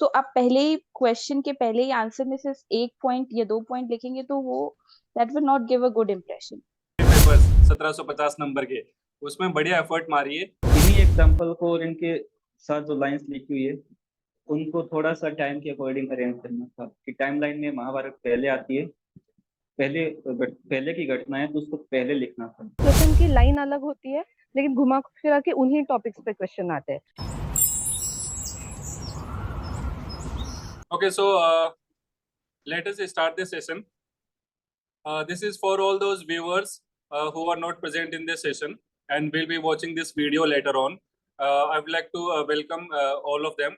सो आप पहले ही क्वेश्चन के पहले ही आंसर में सिर्फ एक पॉइंट या दो पॉइंट लिखेंगे तो वो that will not give a good impression. Papers 1750 number के, उसमें बढ़िया एफर्ट मारिए। इन्हीं एग्जाम्पल को और इनके साथ जो लाइंस लिखी हुई है उनको थोड़ा सा टाइम के अकॉर्डिंग अरेंज करना था कि टाइमलाइन में महाभारत पहले आती है, पहले की घटना है तो उसको पहले लिखना था। क्वेश्चन की लाइन अलग होती है लेकिन घुमा फिरा के उन्हीं टॉपिक्स पे क्वेश्चन आते हैं। Okay, so let us start this session. This is for all those viewers who are not present in this session and will be watching this video later on. I would like to welcome all of them.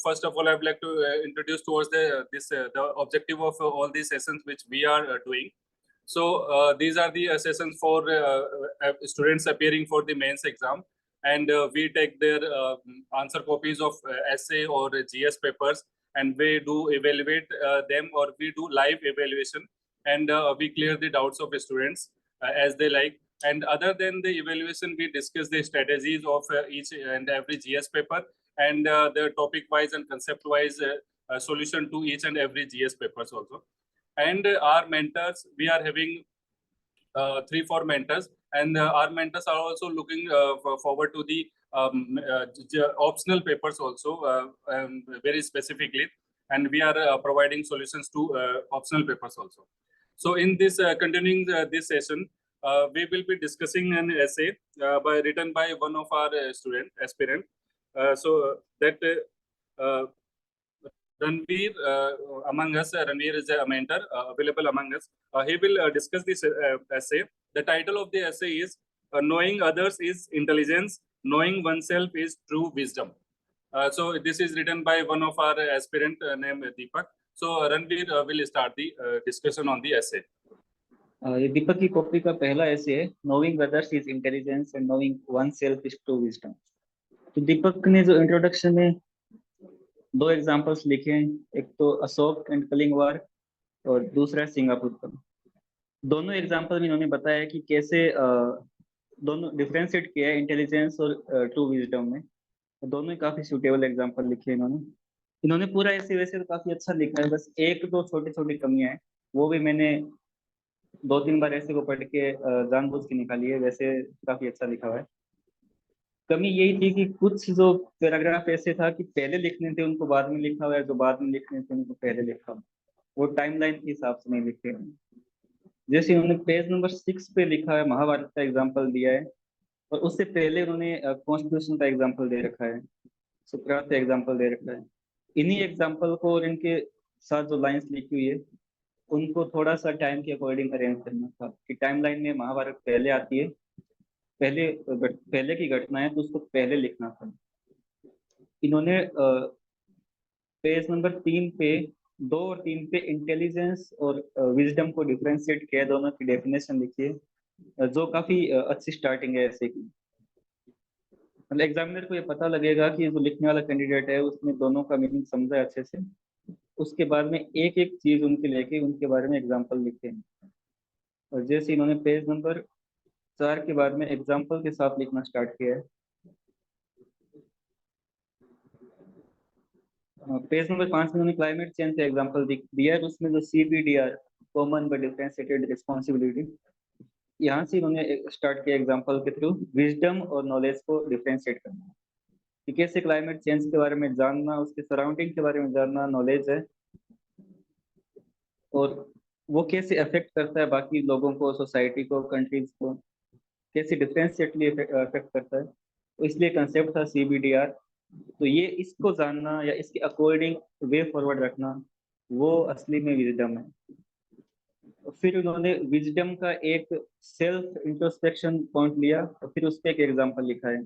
First of all, I would like to introduce towards the objective of all these sessions which we are doing. So these are the sessions for students appearing for the mains exam, and we take their answer copies of essay or GS papers, and we do evaluate them, or we do live evaluation, and we clear the doubts of students as they like. And other than the evaluation, we discuss the strategies of each and every GS paper, and the topic wise and concept wise solution to each and every GS papers also. And our mentors, we are having 3-4 mentors, and our mentors are also looking forward to the optional papers also, very specifically, and we are providing solutions to optional papers also. So in this continuing this session, we will be discussing an essay written by one of our student aspirant. So that Ranveer among us, Ranveer is a mentor available among us. He will discuss this essay. The title of the essay is Knowing Others is Intelligence, Knowing Oneself is True Wisdom. So this is written by one of our aspirant named Deepak. So Ranveer will start the discussion on the essay. ये दीपक की copy का पहला ऐसे है, knowing others is intelligence and knowing one self is true wisdom. तो दीपक ने जो introduction में दो एग्जांपल्स लिखे हैं, एक तो अशोक एंड कलिंग वार और दूसरा है सिंगापुर का। दोनों एग्जांपल में इन्होंने बताया कि कैसे दोनों डिफरेंशिएट किया है इंटेलिजेंस और ट्रू विजडम में। दोनों ही काफी सूटेबल एग्जांपल लिखे इन्होंने पूरा ऐसे वैसे तो काफी अच्छा लिखा है, बस एक दो छोटी छोटी कमियां हैं, वो भी मैंने 2-3 बार ऐसे को पढ़ के जानबूझ के निकाली है, वैसे काफी अच्छा लिखा हुआ है। कमी यही थी कि कुछ जो पैराग्राफ ऐसे था कि पहले लिखने थे उनको बाद में लिखा हुआ है, जो बाद में लिखने थे उनको पहले लिखा हुआ, वो टाइमलाइन के हिसाब से नहीं लिखे हैं। जैसे उन्होंने पेज नंबर 6 पे लिखा है, महाभारत का एग्जाम्पल दिया है, और उससे पहले उन्होंने कॉन्स्टिट्यूशन का एग्जाम्पल दे रखा है, सुकरात का एग्जाम्पल दे रखा है। इन्हीं एग्जाम्पल को और इनके साथ जो लाइंस लिखी हुई है उनको थोड़ा सा टाइम के अकॉर्डिंग अरेंज करना था कि टाइमलाइन में महाभारत पहले आती है, पहले की घटना है तो उसको पहले लिखना था। इन्होंने पेज नंबर 3 पे 2 और 3 पे इंटेलिजेंस और विजडम को डिफरेंशिएट किया, दोनों की डेफिनेशन लिखी है, जो काफी अच्छी स्टार्टिंग है ऐसे की। मतलब एग्जामिनर को ये पता लगेगा कि जो लिखने वाला कैंडिडेट है उसने दोनों का मीनिंग समझा है अच्छे से। उसके बाद में एक एक चीज उनके लेके उनके बारे में एग्जाम्पल लिखे हैं, और जैसे इन्होंने पेज नंबर 4 के बाद में एग्जाम्पल के साथ लिखना स्टार्ट किया है। पेज नंबर 5 में उन्होंने क्लाइमेट चेंज का एग्जाम्पल दिया है, तो उसमें जो CBDR common but differentiated responsibility, यहाँ से इन्होंने स्टार्ट किया एग्जाम्पल के थ्रू विजडम और नॉलेज को डिफरेंशिएट करना, कि कैसे क्लाइमेट चेंज के बारे में जानना, उसके सराउंडिंग के बारे में जानना नॉलेज है, और वो कैसे अफेक्ट करता है बाकी लोगों को, सोसाइटी को, कंट्रीज को, कैसे डिफरेंशिएटली अफेक्ट करता है। तो इसलिए कंसेप्ट था CBDR। तो ये इसको जानना या इसके अकॉर्डिंग वे फॉरवर्ड रखना, वो असली में विजडम है। फिर उन्होंने विजडम का एक सेल्फ इंट्रोस्पेक्शन पॉइंट लिया और फिर उस पर एक एग्जाम्पल लिखा है,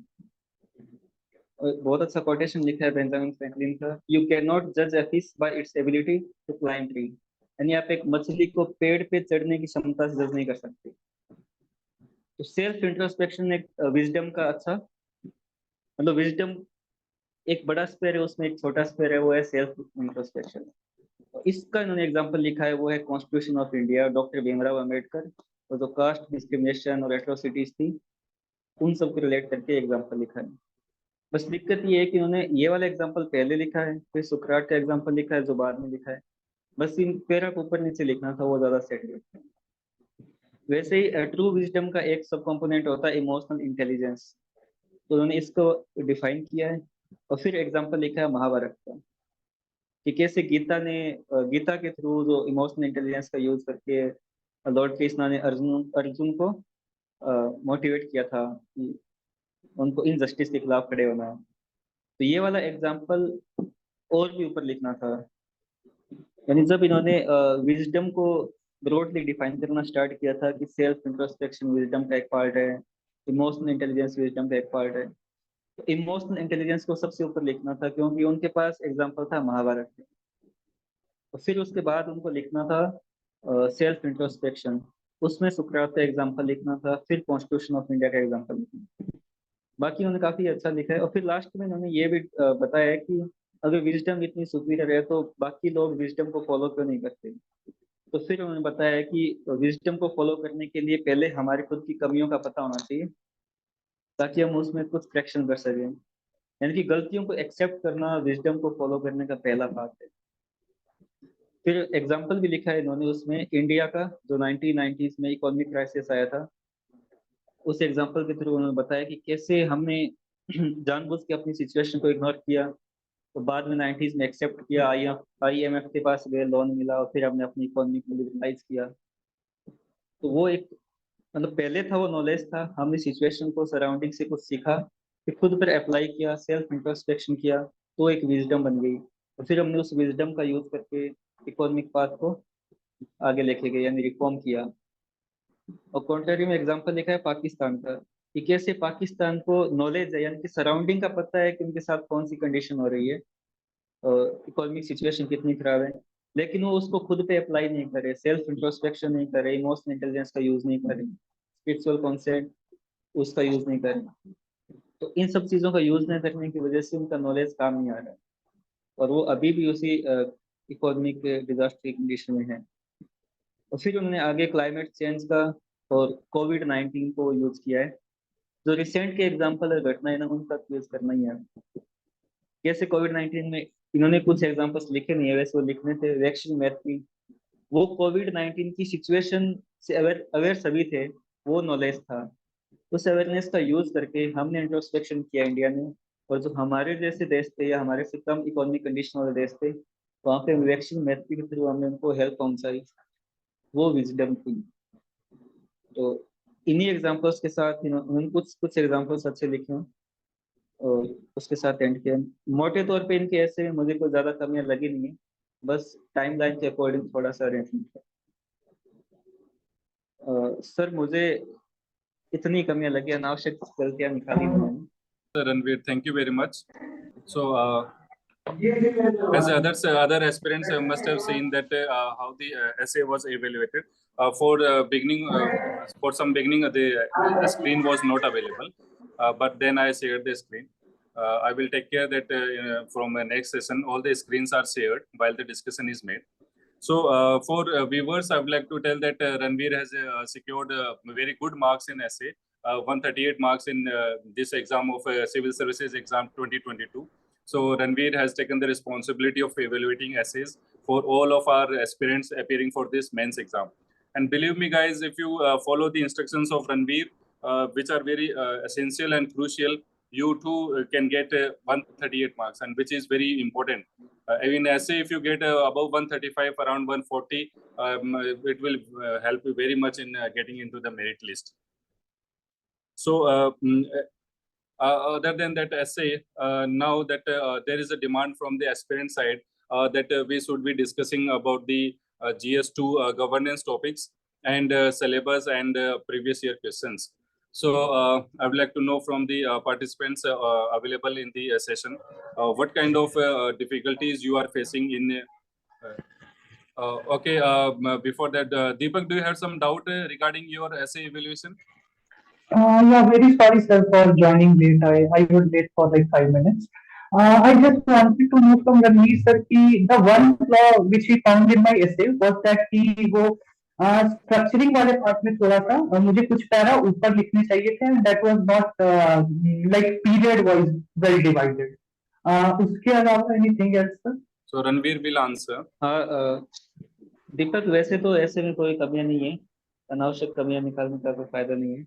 और बहुत अच्छा कोटेशन लिखा है बेंजामिन फ्रैंकलिन का, यू कैन नॉट जज a fish by its ability to climb tree. यानी आप एक मछली को पेड़ पे चढ़ने की क्षमता से जज नहीं कर सकते। तो सेल्फ इंट्रोस्पेक्शन एक विजडम का अच्छा, मतलब विजडम एक बड़ा स्पेयर है, उसमें एक छोटा स्पेयर है, वो है सेल्फ इंट्रोस्पेक्शन। इसका इन्होंने एग्जांपल लिखा है, वो है constitution of India, doctor Bhimrao Ambedkar, और जो कास्ट डिस्क्रिमिनेशन और एट्रोसिटीज थी उन सबको रिलेट करके एग्जांपल लिखा है। बस दिक्कत ये है कि उन्होंने ये वाला एग्जांपल पहले लिखा है, फिर सुकरात का एग्जांपल लिखा है जो बाद में लिखा है। बस इन पैरा को ऊपर नीचे लिखना था, वो ज्यादा सेट है। वैसे ही ट्रू विजडम का एक सब कंपोनेंट होता है इमोशनल इंटेलिजेंस, तो उन्होंने इसको डिफाइन किया है। और फिर एग्जांपल लिखा है महाभारत का, कि कैसे गीता के थ्रू जो इमोशनल इंटेलिजेंस का यूज करके लॉर्ड कृष्णा ने अर्जुन अर्जुन को मोटिवेट किया था कि उनको इनजस्टिस के खिलाफ खड़े होना है। तो ये वाला एग्जाम्पल और भी ऊपर लिखना था। यानी जब इन्होंने विजडम को ब्रॉडली डिफाइन करना स्टार्ट किया था कि सेल्फ इंट्रोस्पेक्शन विजडम का एक पार्ट है, इमोशनल इंटेलिजेंस विजडम का एक पार्ट है, तो इमोशनल इंटेलिजेंस को सबसे ऊपर लिखना था क्योंकि उनके पास एग्जाम्पल था महाभारत में। और फिर उसके बाद उनको लिखना था सेल्फ इंट्रोस्पेक्शन, उसमें सुकरात का एग्जाम्पल लिखना था, फिर कॉन्स्टिट्यूशन ऑफ इंडिया का एग्जाम्पल लिखना था। बाकी उन्होंने काफी अच्छा लिखा है। और फिर लास्ट में उन्होंने ये भी बताया है कि अगर विजडम इतनी सुपीरियर है तो बाकी लोग विजडम को फॉलो क्यों नहीं करते। तो फिर उन्होंने बताया है कि विजडम को फॉलो करने के लिए पहले हमारी खुद की कमियों का पता होना चाहिए, ताकि हम उसमें कुछ करेक्शन कर सकें। यानी कि गलतियों को एक्सेप्ट करना विजडम को फॉलो करने का पहला पार्ट है। फिर एग्जाम्पल भी लिखा है इन्होंने उसमें इंडिया का, जो 1990s में इकोनॉमिक क्राइसिस आया था, उस एग्जाम्पल के थ्रू उन्होंने बताया कि कैसे हमने जानबूझ के अपनी सिचुएशन को इग्नोर किया, तो बाद में 90s में एक्सेप्ट किया, IMF के पास गए, लोन मिला, और फिर हमने अपनी इकोनॉमी को लिबरलाइज किया। तो वो एक मतलब पहले था वो नॉलेज था, हमने सिचुएशन को सराउंडिंग से कुछ सीखा, फिर खुद पर अप्लाई किया, सेल्फ इंट्रोस्पेक्शन किया, तो एक विजडम बन गई। और फिर हमने उस विजडम का यूज करके इकोनॉमिक पाथ को आगे लेके गए, यानी रिफॉर्म किया। और कॉन्ट्रेरी में एग्जांपल लिखा है पाकिस्तान का, कि कैसे पाकिस्तान को नॉलेज है, यानी कि सराउंडिंग का पता है कि उनके साथ कौन सी कंडीशन हो रही है, इकोनॉमिक सिचुएशन कितनी खराब है, लेकिन वो उसको खुद पे अप्लाई नहीं करे, सेल्फ इंट्रोस्पेक्शन नहीं करे, इमोशनल इंटेलिजेंस का यूज नहीं करे, स्पिरिचुअल कॉन्सेप्ट उसका यूज नहीं करे। तो इन सब चीजों का यूज नहीं करने की वजह से उनका नॉलेज काम नहीं आ रहा है, और वो अभी भी उसी इकोनॉमिक डिजास्टर की कंडीशन में है। और फिर उन्होंने आगे क्लाइमेट चेंज का और कोविड-19 को यूज किया है। जो रिसेंट के एग्जाम्पल है, घटनाएं ना, उनका यूज करना ही है। कैसे कोविड-19 में इन्होंने कुछ एग्जांपल्स लिखे नहीं है, वैसे वो लिखने थे वैक्सीन मैत्री। वो कोविड-19 की सिचुएशन से अवेयर सभी थे, वो नॉलेज था। उस अवेयरनेस का यूज करके हमने इंट्रोस्पेक्शन किया इंडिया ने, और जो हमारे जैसे देश थे या हमारे से कम इकोनॉमिक कंडीशन वाले देश थे, वहाँ पे वैक्सीन मैत्री के थ्रू हमने उनको हेल्प पहुंचाई, वो विजडम थी। तो इन्हीं एग्जांपल्स के साथ उन्होंने कुछ एग्जांपल्स अच्छे लिखे हैं, और उसके साथ एंड किया। मोटे तौर पे इनके ऐसे मुझे कोई ज्यादा कमियां लगी नहीं है, बस टाइमलाइन के अकॉर्डिंग थोड़ा सा अरेंजमेंट है। सर मुझे इतनी कमियां लगी, अनावश्यक गलतियां निकाली मैंने। Ranveer, thank you very much. So, as other aspirants must have seen that how the essay was evaluated. For some beginning, the screen was not available, but then I shared the screen. I will take care that from next session, all the screens are shared while the discussion is made. So, for viewers, I would like to tell that Ranveer has secured very good marks in essay. 138 marks in this exam of Civil Services Exam 2022. So Ranveer has taken the responsibility of evaluating essays for all of our aspirants appearing for this mains exam. And believe me, guys, if you follow the instructions of Ranveer, which are very essential and crucial, you too can get 138 marks, and which is very important. In essay, if you get above 135, around 140, it will help you very much in getting into the merit list. So, other than that essay, now that there is a demand from the aspirant side that we should be discussing about the GS2 governance topics and syllabus and previous year questions. So, I would like to know from the participants available in the session, what kind of difficulties you are facing in. Okay, before that, Deepak, do you have some doubt regarding your essay evaluation? Yeah, very sorry, sir, for joining late. I was late for like 5 minutes. I just wanted to know from Ranveer sir कि the one flaw which he found in my essay was that कि वो structuring वाले part में थोड़ा सा मुझे कुछ para ऊपर लिखने चाहिए थे, that was not like period wise well divided. उसके अलावा anything else sir? So Ranveer will answer. हाँ दीपक, वैसे तो ऐसे में कोई कमियां नहीं है, अनावश्यक कमियां निकालने का कोई फायदा नहीं है,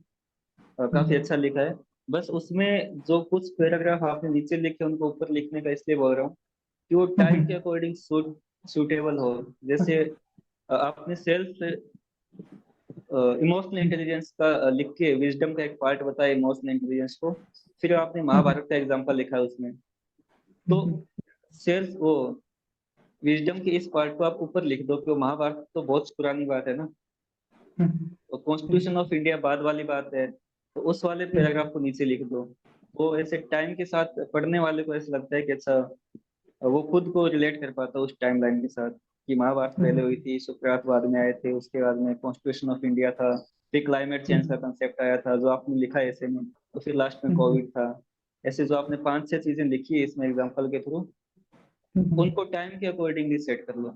काफी अच्छा लिखा है। बस उसमें जो कुछ पैराग्राफ आपने नीचे लिखे उनको ऊपर लिखने का इसलिए बोल रहा हूँ कि वो टाइम के अकॉर्डिंग सूटेबल हो। जैसे आपने सेल्फ इमोशनल इंटेलिजेंस का लिख के विजडम का एक पार्ट बताया इमोशनल इंटेलिजेंस को, फिर आपने महाभारत का एग्जांपल लिखा है उसमें, तो सेल्फ वो विजडम के इस पार्ट को आप ऊपर लिख दो, क्यों महाभारत तो बहुत पुरानी बात है ना, तो कॉन्स्टिट्यूशन ऑफ इंडिया बाद वाली बात है, तो उस वाले पैराग्राफ को नीचे लिख दो। वो ऐसे टाइम के साथ पढ़ने वाले को ऐसा लगता है कि अच्छा वो खुद को रिलेट कर पाता है उस टाइम लाइन के साथ, कि महाभारत पहले हुई थी, सुकरात बाद में आए थे, उसके बाद में कॉन्स्टिट्यूशन ऑफ इंडिया था, फिर क्लाइमेट चेंज का कंसेप्ट आया था जो आपने लिखा है ऐसे में, तो फिर लास्ट में कोविड था। ऐसे जो आपने 5-6 चीजें लिखी है इसमें एग्जाम्पल के थ्रू, उनको टाइम के अकॉर्डिंगली सेट कर लो।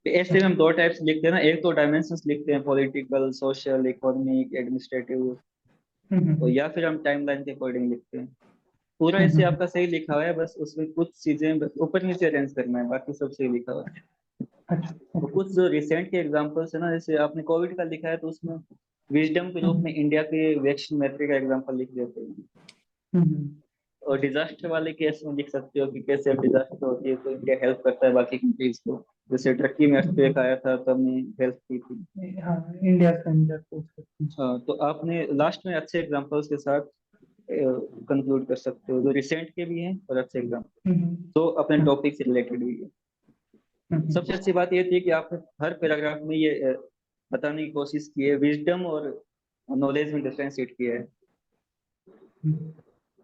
ऐसे में हम 2 टाइप्स लिखते हैं ना, एक तो डायमेंशंस लिखते हैं, पॉलिटिकल, सोशल, इकोनॉमिक, एडमिनिस्ट्रेटिव, तो या फिर हम टाइमलाइन के अकॉर्डिंग लिखते हैं। पूरा ऐसे आपका सही लिखा हुआ है, बस उसमें कुछ चीजें ऊपर नीचे अरेंज करना है, बाकी सब सही लिखा हुआ है। तो कुछ जो रिसेंट के एग्जांपल्स है ना, जैसे आपने कोविड का लिखा है तो उसमें विजडम के रूप में इंडिया के वैक्सीन मेथड का एग्जांपल लिख देते हैं। और डिजास्टर वाले केस में लिख सकते हो कि कैसे डिजास्टर होती है तो इंडिया हेल्प करता है बाकी कंट्रीज को, जैसे टर्की में अर्थक्वेक आया था तब हमने हेल्प की थी। हाँ, इंडिया से अंदर हाँ, तो आपने लास्ट में अच्छे एग्जांपल्स के साथ कंक्लूड कर सकते हो, जो रिसेंट के भी हैं और अच्छे एग्जांपल तो अपने टॉपिक से रिलेटेड भी है। सबसे अच्छी बात ये थी कि आपने हर पैराग्राफ में ये बताने की कोशिश की है विजडम और नॉलेज में डिफरेंशिएट किया है।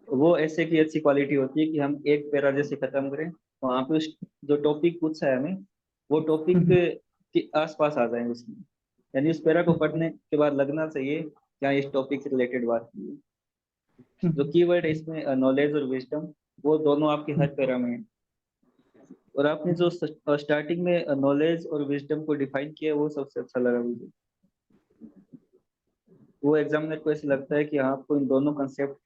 वो ऐसे की अच्छी क्वालिटी होती है कि हम एक पैरा जैसे खत्म करें, वहां पे उस जो टॉपिक पूछा है हमें वो टॉपिक के आसपास आ जाए उसमें, यानी उस पैरा को पढ़ने के बाद लगना चाहिए क्या इस टॉपिक से रिलेटेड बात की है। जो कीवर्ड है इसमें नॉलेज और विजडम, वो दोनों आपके हर पैरा में है। और आपने जो स्टार्टिंग में नॉलेज और विजडम को डिफाइन किया वो सबसे अच्छा लगा मुझे। वो एग्जामिनर को ऐसे लगता है कि आपको इन दोनों कंसेप्ट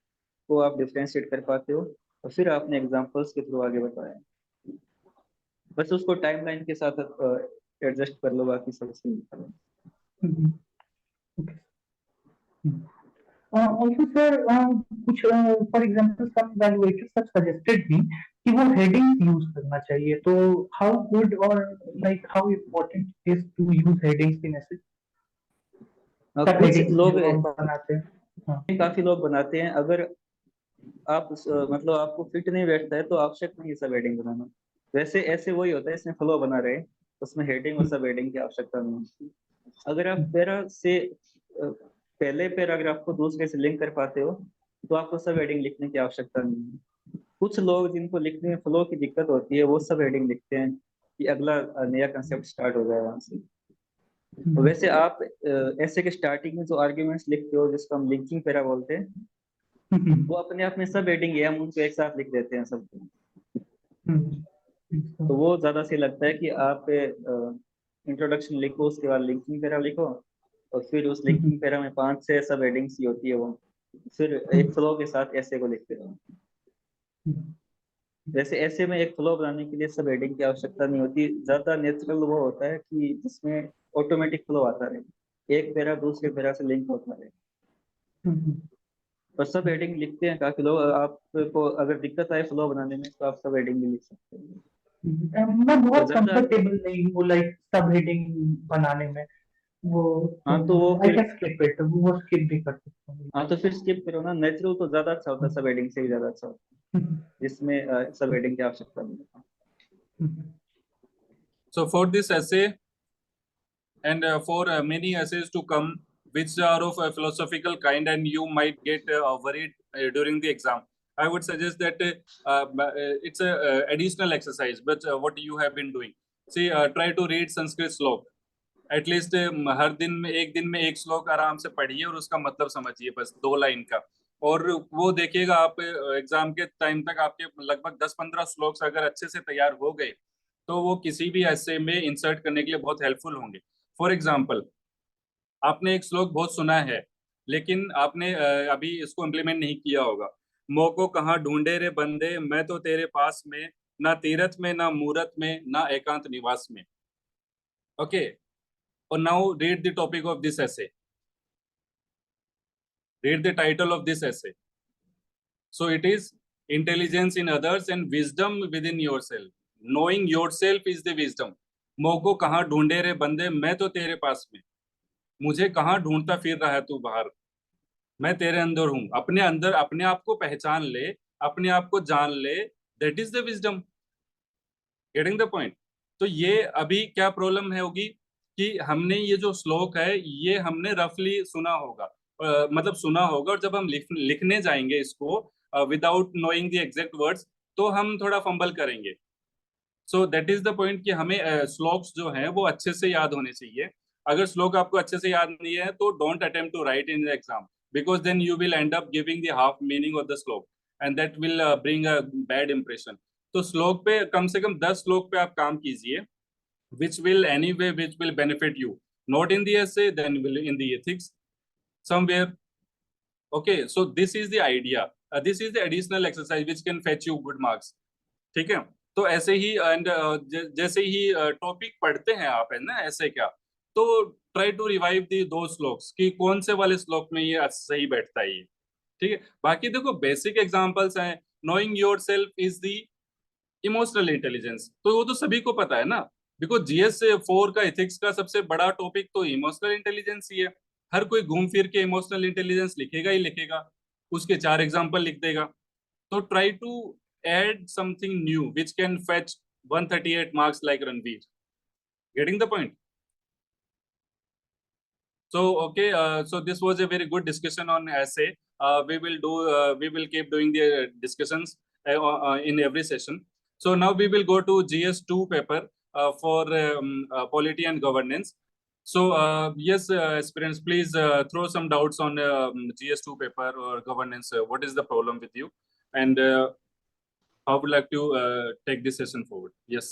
को आप डिफरेंशिएट कर पाते हो, और फिर आपने एग्जांपल्स के थ्रू आगे बताया। बस उसको टाइमलाइन के साथ एडजस्ट कर लो, बाकी सब सही। Also, sir, कुछ for example, some evaluators have suggested me कि वो headings use करना चाहिए, तो how good or like how important is to use headings in essay? सब कुछ headings लोग जो हम बनाते हैं, हाँ। काफी लोग बनाते हैं, अगर आप मतलब आपको फिट नहीं बैठता है तो आवश्यक नहीं है सब हेडिंग बनाना। वैसे ऐसे वही होता है, इसमें फ्लो बना रहे, उसमें हेडिंग और सब हेडिंग की आवश्यकता नहीं है। अगर आप पैरा से पहले पैराग्राफ को दूसरे से लिंक कर पाते हो तो आपको सब हेडिंग लिखने की आवश्यकता नहीं है। कुछ लोग जिनको लिखने में फ्लो की दिक्कत होती है वो सब हेडिंग लिखते हैं कि अगला नया कंसेप्ट स्टार्ट हो जाए वहां से। तो वैसे आप ऐसे के स्टार्टिंग में जो आर्ग्यूमेंट्स लिखते हो जिसको हम लिंकिंग पैरा बोलते हैं, वो अपने आप में सब हेडिंग है, हम उनको एक साथ लिख देते हैं सबको। तो वो ज्यादा सही लगता है कि आप इंट्रोडक्शन लिखो, उसके बाद लिंकिंग पैरा लिखो, और फिर उस लिंकिंग पैरा में 5-6 सब हेडिंग्स ही होती है, वो फिर एक फ्लो के साथ ऐसे को लिखते रहो। वैसे ऐसे में एक फ्लो बनाने के लिए सब हेडिंग की आवश्यकता नहीं होती, ज्यादा नेचुरल वो होता है कि जिसमें ऑटोमेटिक फ्लो आता रहे, एक पैरा दूसरे पैरा से लिंक होता रहे। और सब हेडिंग लिखते हैं काफी लोग, आपको अगर दिक्कत आए फ्लो बनाने में तो आप सब हेडिंग भी लिख सकते हैं। मैं बहुत तो ज्यादा कंफर्टेबल नहीं हूँ लाइक सब हेडिंग बनाने में, वो हाँ तो वो आई फिर कैन स्किप इट, वो स्किप भी कर सकता हूँ। हाँ तो फिर स्किप करो ना, नेचुरल तो ज्यादा अच्छा होता है, सब हेडिंग से ही ज्यादा अच्छा होता है, जिसमें सब हेडिंग की आवश्यकता नहीं। So for this essay and for many essays to come which are of a philosophical kind and you might get worried during the exam, I would suggest that it's a additional exercise, but what you have been doing, see, try to read Sanskrit slok at least हर दिन में एक श्लोक आराम से पढ़िए और उसका मतलब समझिए, बस 2 लाइन का, और वो देखिएगा आप एग्जाम के टाइम तक आपके लगभग 10-15 श्लोक अगर अच्छे से तैयार हो गए तो वो किसी भी ऐसे में इंसर्ट करने के लिए बहुत हेल्पफुल होंगे। फॉर एग्जाम्पल, आपने एक श्लोक बहुत सुना है, लेकिन आपने अभी इसको इम्प्लीमेंट नहीं किया होगा। मोको कहाँ ढूंढे रे बंदे, मैं तो तेरे पास में, ना तीरथ में ना मूरत में ना एकांत निवास में। ओके, और now read the topic of this essay, read the title of this essay. So it is intelligence in others and wisdom within yourself. Knowing yourself is the wisdom. मोको कहाँ ढूंढे रे बंदे, मैं तो तेरे पास में, मुझे कहाँ ढूंढता फिर रहा है तू बाहर, मैं तेरे अंदर हूं। अपने अंदर अपने आप को पहचान ले, अपने आप को जान ले, that is the wisdom. Getting the point? तो ये अभी क्या प्रॉब्लम है होगी कि हमने ये जो श्लोक है ये हमने रफली सुना होगा, मतलब सुना होगा, और जब हम लिखने जाएंगे इसको without knowing the exact words तो हम थोड़ा फंबल करेंगे। So that is the point कि हमें श्लोक्स जो हैं वो अच्छे से याद होने चाहिए। अगर श्लोक आपको अच्छे से याद नहीं है तो don't attempt to write in the exam, because then you will end up giving the half meaning of the shlok and that will bring a bad impression. तो श्लोक पे कम से कम 10 श्लोक पे आप काम कीजिए, which will anyway which will benefit you, not in the essay, then will in the ethics somewhere. Okay, so this is the idea, this is the additional exercise which can fetch you good marks. ठीक है? तो ऐसे ही and जैसे ही topic पढ़ते हैं आप, है ना, ऐसे क्या, तो ट्राई टू रिवाइव दी दो श्लोक्स कि कौन से वाले श्लोक में ये सही बैठता है ये। ठीक है? बाकी देखो बेसिक एग्जांपल्स हैं, knowing yourself is the emotional intelligence, तो वो तो सभी को पता है ना, बिकॉज जीएस 4 का एथिक्स का सबसे बड़ा टॉपिक तो इमोशनल इंटेलिजेंस ही है। हर कोई घूम फिर के इमोशनल इंटेलिजेंस लिखेगा ही लिखेगा, उसके 4 एग्जाम्पल लिख देगा। तो try to add something new which can fetch 138 marks like Ranveer. Getting the point? So okay, so this was a very good discussion on essay. We will keep doing the discussions in every session. So now we will go to GS2 paper for polity and governance. So yes, aspirants, please throw some doubts on GS2 paper or governance. What is the problem with you? And I would like to take this session forward. Yes.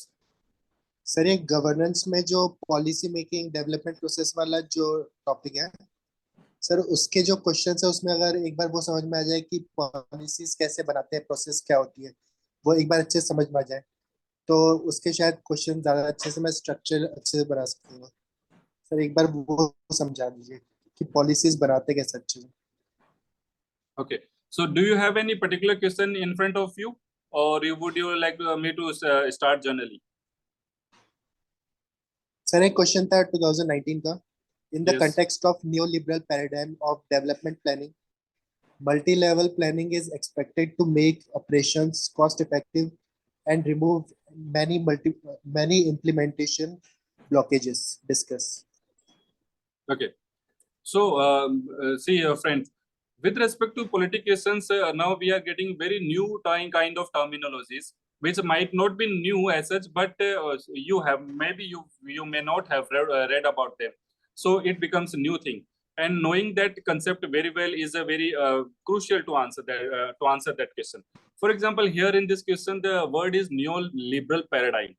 Sir ये governance में जो policy making development process वाला जो topic है sir, उसके जो questions है उसमें अगर एक बार वो समझ में आ जाए कि पॉलिसीज कैसे बनाते हैं, प्रोसेस क्या होती है, वो एक बार अच्छे से समझ में आ जाए तो उसके शायद क्वेश्चन ज्यादा अच्छे से मैं स्ट्रक्चर अच्छे से बना सकूंगा। सर एक बार वो समझा दीजिए कि पॉलिसीज बनाते कैसे अच्छे से। Okay. So do you have any particular question in front of you, or would you like me to start generally? Sir एक क्वेश्चन था 2019 का, in the Yes. Context of neoliberal paradigm of development planning, multi-level planning is expected to make operations cost effective and remove many implementation blockages. Discuss. Okay. So see, friends, with respect to politicians, now we are getting very new kind of terminologies, which might not be new as such, but you may not have read about them. So it becomes a new thing, and knowing that concept very well is a very crucial to answer that question. For example, here in this question, the word is neoliberal paradigm.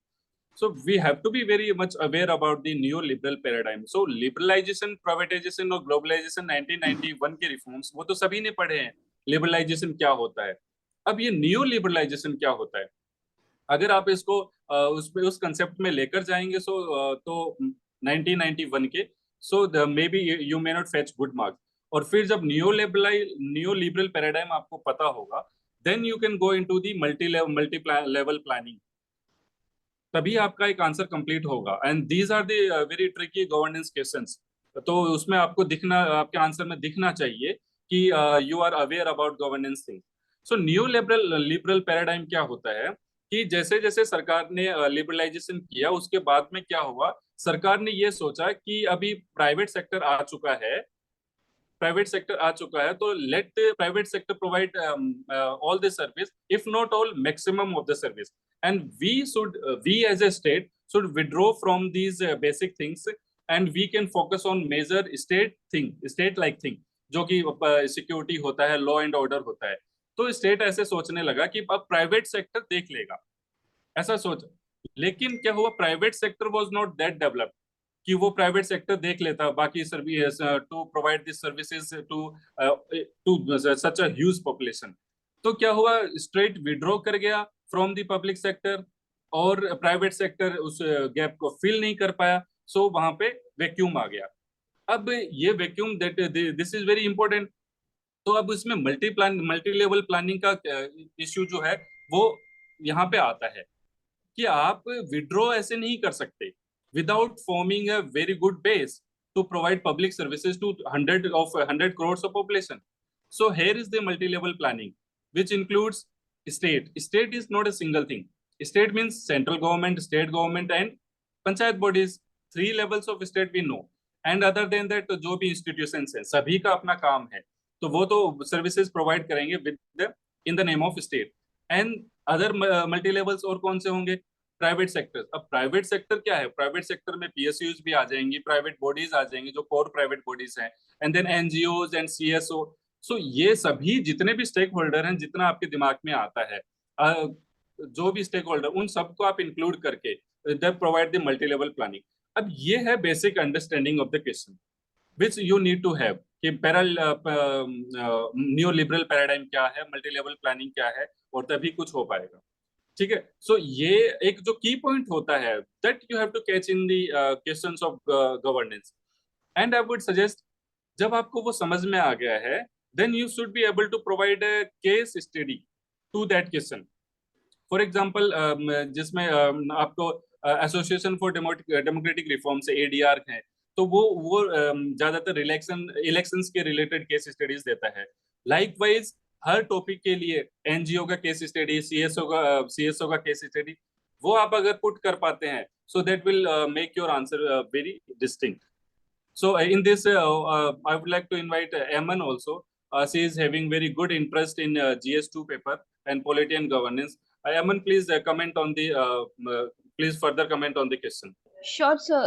So we have to be very much aware about the neoliberal paradigm. So liberalization, privatization और globalization 1991 के reforms वो तो सभी ने पढ़े हैं, liberalization क्या होता है। अब ये neoliberalization क्या होता है, अगर आप इसको उस कंसेप्ट में लेकर जाएंगे तो 1991 के, so maybe you may not fetch good marks. और फिर जब neoliberal paradigm आपको पता होगा, then you can go into the multi-level planning, तभी आपका एक आंसर कंप्लीट होगा। And these are the very tricky governance questions, तो उसमें आपको आपके आंसर में दिखना चाहिए कि you are aware about governance thing. So liberal paradigm क्या होता है कि जैसे जैसे सरकार ने लिबरलाइजेशन किया, उसके बाद में क्या हुआ, सरकार ने ये सोचा कि अभी प्राइवेट सेक्टर आ चुका है, तो let private sector provide all the service, if not all, maximum of the service, and we as a state should withdraw from these basic things, and we can focus on major state like thing, जो कि security होता है, law and order होता है। तो state ऐसे सोचने लगा कि अब प्राइवेट सेक्टर देख लेगा, ऐसा सोच। लेकिन क्या हुआ, private sector was not that developed, कि वो प्राइवेट सेक्टर देख लेता बाकी service to provide this services to such a huge population. तो क्या हुआ, स्ट्रेट विड्रॉ कर गया फ्रॉम द पब्लिक सेक्टर और प्राइवेट सेक्टर उस गैप को फिल नहीं कर पाया, सो वहां पे वैक्यूम आ गया। अब ये vacuum this is very important. तो अब इसमें मल्टी लेवल प्लानिंग का इश्यू जो है वो यहाँ पे आता है कि आप विड्रॉ ऐसे नहीं कर सकते without forming a very good base to provide public services to 100 crores of population. So here is the multi-level planning, which includes state. State is not a single thing. State means central government, state government, and panchayat bodies. 3 levels of state we know. And other than that, जो भी institutions हैं, सभी का अपना काम है, तो वो तो सर्विसेज प्रोवाइड करेंगे with in the name of state. And other multi levels और कौन से होंगे? Private sector. अब प्राइवेट सेक्टर क्या है? प्राइवेट सेक्टर में पीएसयूज भी आ जाएंगी, प्राइवेट बॉडीज आ जाएंगी जो कोर प्राइवेट बॉडीज हैं, and then NGOs and CSO. So ये सभी जितने भी स्टेक होल्डर हैं, जितना आपके दिमाग में आता है, जो भी स्टेक होल्डर, उन सबको आप इंक्लूड करके they provide the multi level planning. अब ये है basic understanding of the question which you need to have कि न्यू लिबरल पैराडाइम क्या है, मल्टी लेवल प्लानिंग क्या है, और तभी कुछ हो पाएगा। ठीक है, सो ये एक जो की पॉइंट होता है that you have to catch in the questions of governance. And I would suggest, जब आपको वो समझ में आ गया है, then you should be able to provide a case study to that question. For example, जिसमें आपको Association for Democratic Reforms ADR है, तो वो ज्यादातर इलेक्शंस के रिलेटेड केस स्टडीज देता है। लाइकवाइज हर टॉपिक के लिए एनजीओ का केस स्टडी, सीएसओ का केस स्टडी, वो आप अगर पुट कर पाते हैं, so that will make your answer very distinct. So in this, I would like to invite Aman also. She is having very good interest in GS2 paper and polity and governance. Aman, please comment on the, please further comment on the question. Sure, sir.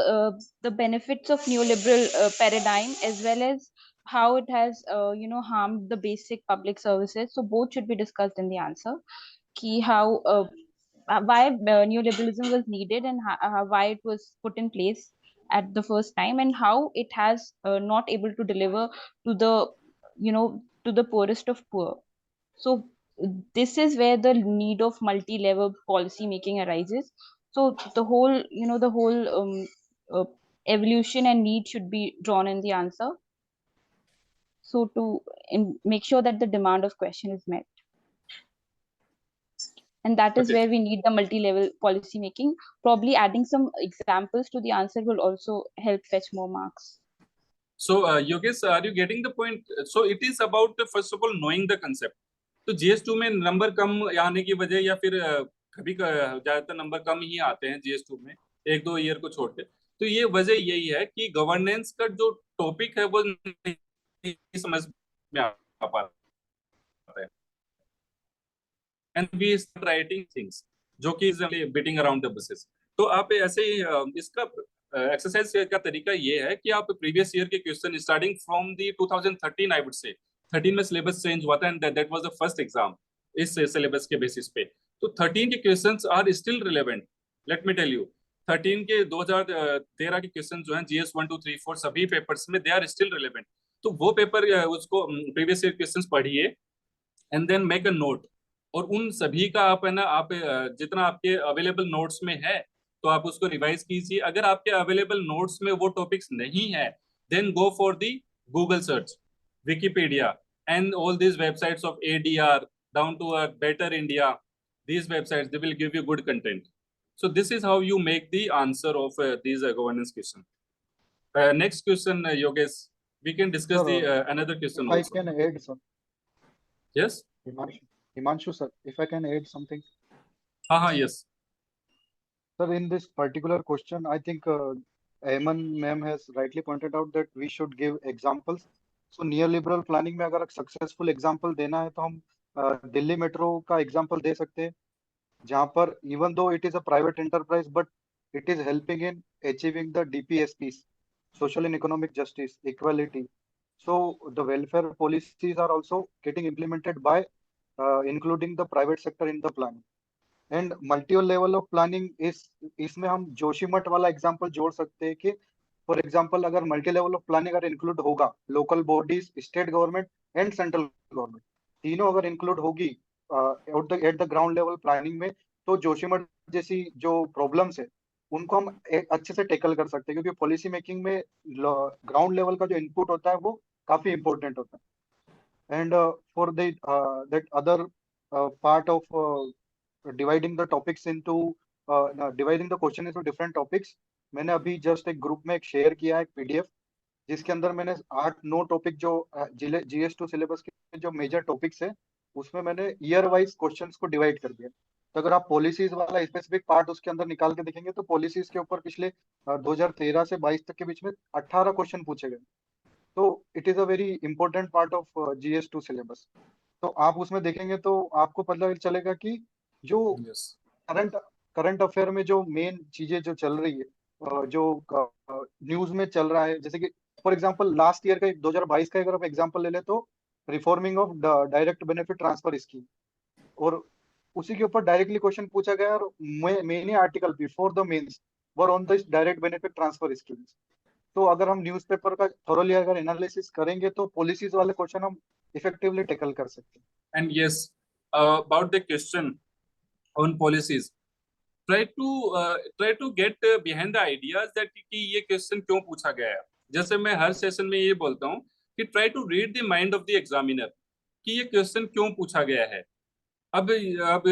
The benefits of neoliberal paradigm, as well as how it has, harmed the basic public services. So both should be discussed in the answer. Ki how, why neoliberalism was needed, and why it was put in place at the first time, and how it has not able to deliver to the, to the poorest of poor. So this is where the need of multi-level policy making arises. So the whole, evolution and need should be drawn in the answer, so to make sure that the demand of question is met. And that is Okay. where we need the multi-level policy making. Probably adding some examples to the answer will also help fetch more marks. So Yogesh, are you getting the point? So it is about first of all knowing the concept. तो GS2 में number कम आने की वजह, या फिर कभी ज्यादातर number कम ही आते हैं GS2 में, 1-2 ईयर को छोड़ के, तो ये वजह यही है कि गवर्नेंस का जो टॉपिक है वो नहीं समझ में आ पाता है, and we start writing things जो कि बीटिंग अराउंड द बसेस। तो आप ऐसे ही इसका एक्सरसाइज का तरीका ये है कि आप प्रीवियस ईयर के question starting from the 2013, I would say 13 में सिलेबस चेंज हुआ था, and that was the first exam इस सिलेबस के बेसिस पे। तो 13 के questions are still relevant. Let me tell you, 13 के 2013 के क्वेश्चन जो हैं GS 1, 2, 3, 4 सभी पेपर्स में, दे आर स्टिल रिलेवेंट। तो वो पेपर उसको प्रीवियस ईयर क्वेश्चंस पढ़िए and then make a note, और उन सभी का आप है ना, आप जितना आपके अवेलेबल नोट्स में है तो आप उसको रिवाइज कीजिए। अगर आपके अवेलेबल नोट्स में वो टॉपिक्स नहीं है, then go for the Google search, Wikipedia, and all these websites of ADR down to a Better India. These websites, they will give you good content. So this is how you make the answer of these governance question. Next question, Yogesh, we can discuss Sir, the another question I also. can add some. Yes. Himanshu sir, if I can add something. Yes. Sir, in this particular question, I think Ayman ma'am has rightly pointed out that we should give examples. So neoliberal planning में अगर successful example देना है तो हम Delhi metro का example दे सकते हैं, जहां पर even though it is a private enterprise but it is helping in achieving the DPSPs, social and economic justice, equality. So the welfare policies are also getting implemented by including the private sector in the planning. And multi level of planning is, इसमें हम जोशीमठ वाला example जोड़ सकते हैं कि for example अगर multi level of planning अगर include होगा, local bodies, state government and central government तीनों अगर इंक्लूड होगी at the ground level planning में, तो जोशीमठ जैसी जो प्रॉब्लम्स है उनको हम अच्छे से टैकल कर सकते हैं, क्योंकि पॉलिसी मेकिंग में ग्राउंड लेवल का जो इनपुट होता है वो काफी इंपॉर्टेंट होता है। And for that other part of dividing the topics into dividing the question into different topics, मैंने अभी जस्ट एक ग्रुप में एक शेयर किया है एक पीडीएफ, जिसके अंदर मैंने 8-9 टॉपिक जो GS2 सिलेबस के जो मेजर टॉपिक्स है उसमें मैंने ईयर वाइज क्वेश्चंस को डिवाइड कर दिया। तो अगर आप पॉलिसीज वाला स्पेसिफिक पार्ट उसके अंदर निकाल के देखेंगे तो पॉलिसीज के ऊपर पिछले 2013 से 22 तक के बीच में 18 क्वेश्चन पूछे गए। तो it is a very important part of GS2 syllabus. तो आप उसमें देखेंगे तो आपको पता चलेगा कि जो करंट अफेयर में जो मेन चीजें जो चल रही है, जो न्यूज में चल रहा है, जैसे कि फॉर एग्जांपल लास्ट ईयर का 2022 का अगर आप एग्जांपल ले ले तो reforming of direct benefit transfer scheme, और उसी के ऊपर डायरेक्टली क्वेश्चन पूछा गया और many article before the mains were on this direct benefit transfer schemes. तो अगर हम न्यूज़पेपर का थोरोली अगर एनालिसिस करेंगे तो पॉलिसीज वाले क्वेश्चन हम इफेक्टिवली टैकल कर सकते हैं। And yes, about the question on policies, try to get behind the ideas that कि ये क्वेश्चन क्यों पूछा गया है। जैसे मैं हर सेशन में ये बोलता हूँ कि try to read the mind of the examiner, कि ये क्वेश्चन क्यों पूछा गया है। अब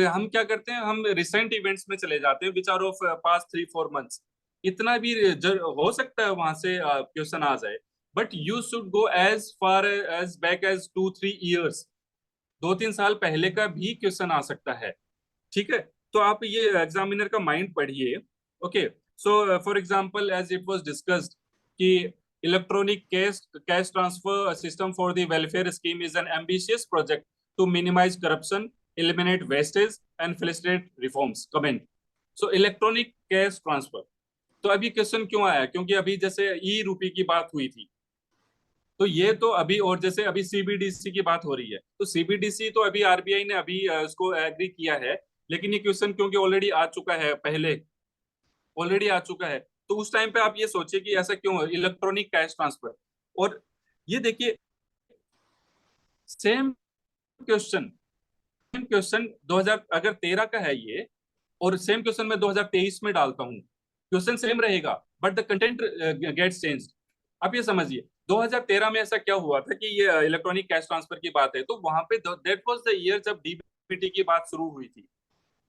हम क्या करते हैं, हम रिसेंट इवेंट्स में चले जाते हैं, which are of past 3-4 months. इतना भी हो सकता है वहां से क्वेश्चन आ जाए, but you should go as far as back as 2-3 years, 2-3 साल पहले का भी क्वेश्चन आ सकता है। ठीक है, तो आप ये एग्जामिनर का माइंड पढ़िए। Okay, so for example as it was discussed कि electronic cash transfer system for the welfare scheme is an ambitious project to minimize corruption, eliminate wastage and facilitate reforms. Comment. So electronic cash transfer. तो अभी question क्यों आया, क्योंकि अभी जैसे ई रूपी की बात हुई थी, तो ये तो अभी, और जैसे अभी सीबीडीसी की बात हो रही है, तो सीबीडीसी तो अभी आरबीआई ने अभी उसको एग्री किया है, लेकिन ये क्वेश्चन क्योंकि ऑलरेडी आ चुका है, पहले ऑलरेडी आ चुका है, तो उस टाइम पे आप ये सोचिए कि ऐसा क्यों है इलेक्ट्रॉनिक कैश ट्रांसफर। और ये देखिए सेम क्वेश्चन 2013 का है ये, और सेम क्वेश्चन मैं 2023 में डालता हूँ, क्वेश्चन सेम रहेगा but the content gets changed. आप ये समझिए 2013 में ऐसा क्या हुआ था कि ये इलेक्ट्रॉनिक कैश ट्रांसफर की बात है, तो वहां पे दैट वाज द ईयर जब डीबीटी की बात शुरू हुई थी,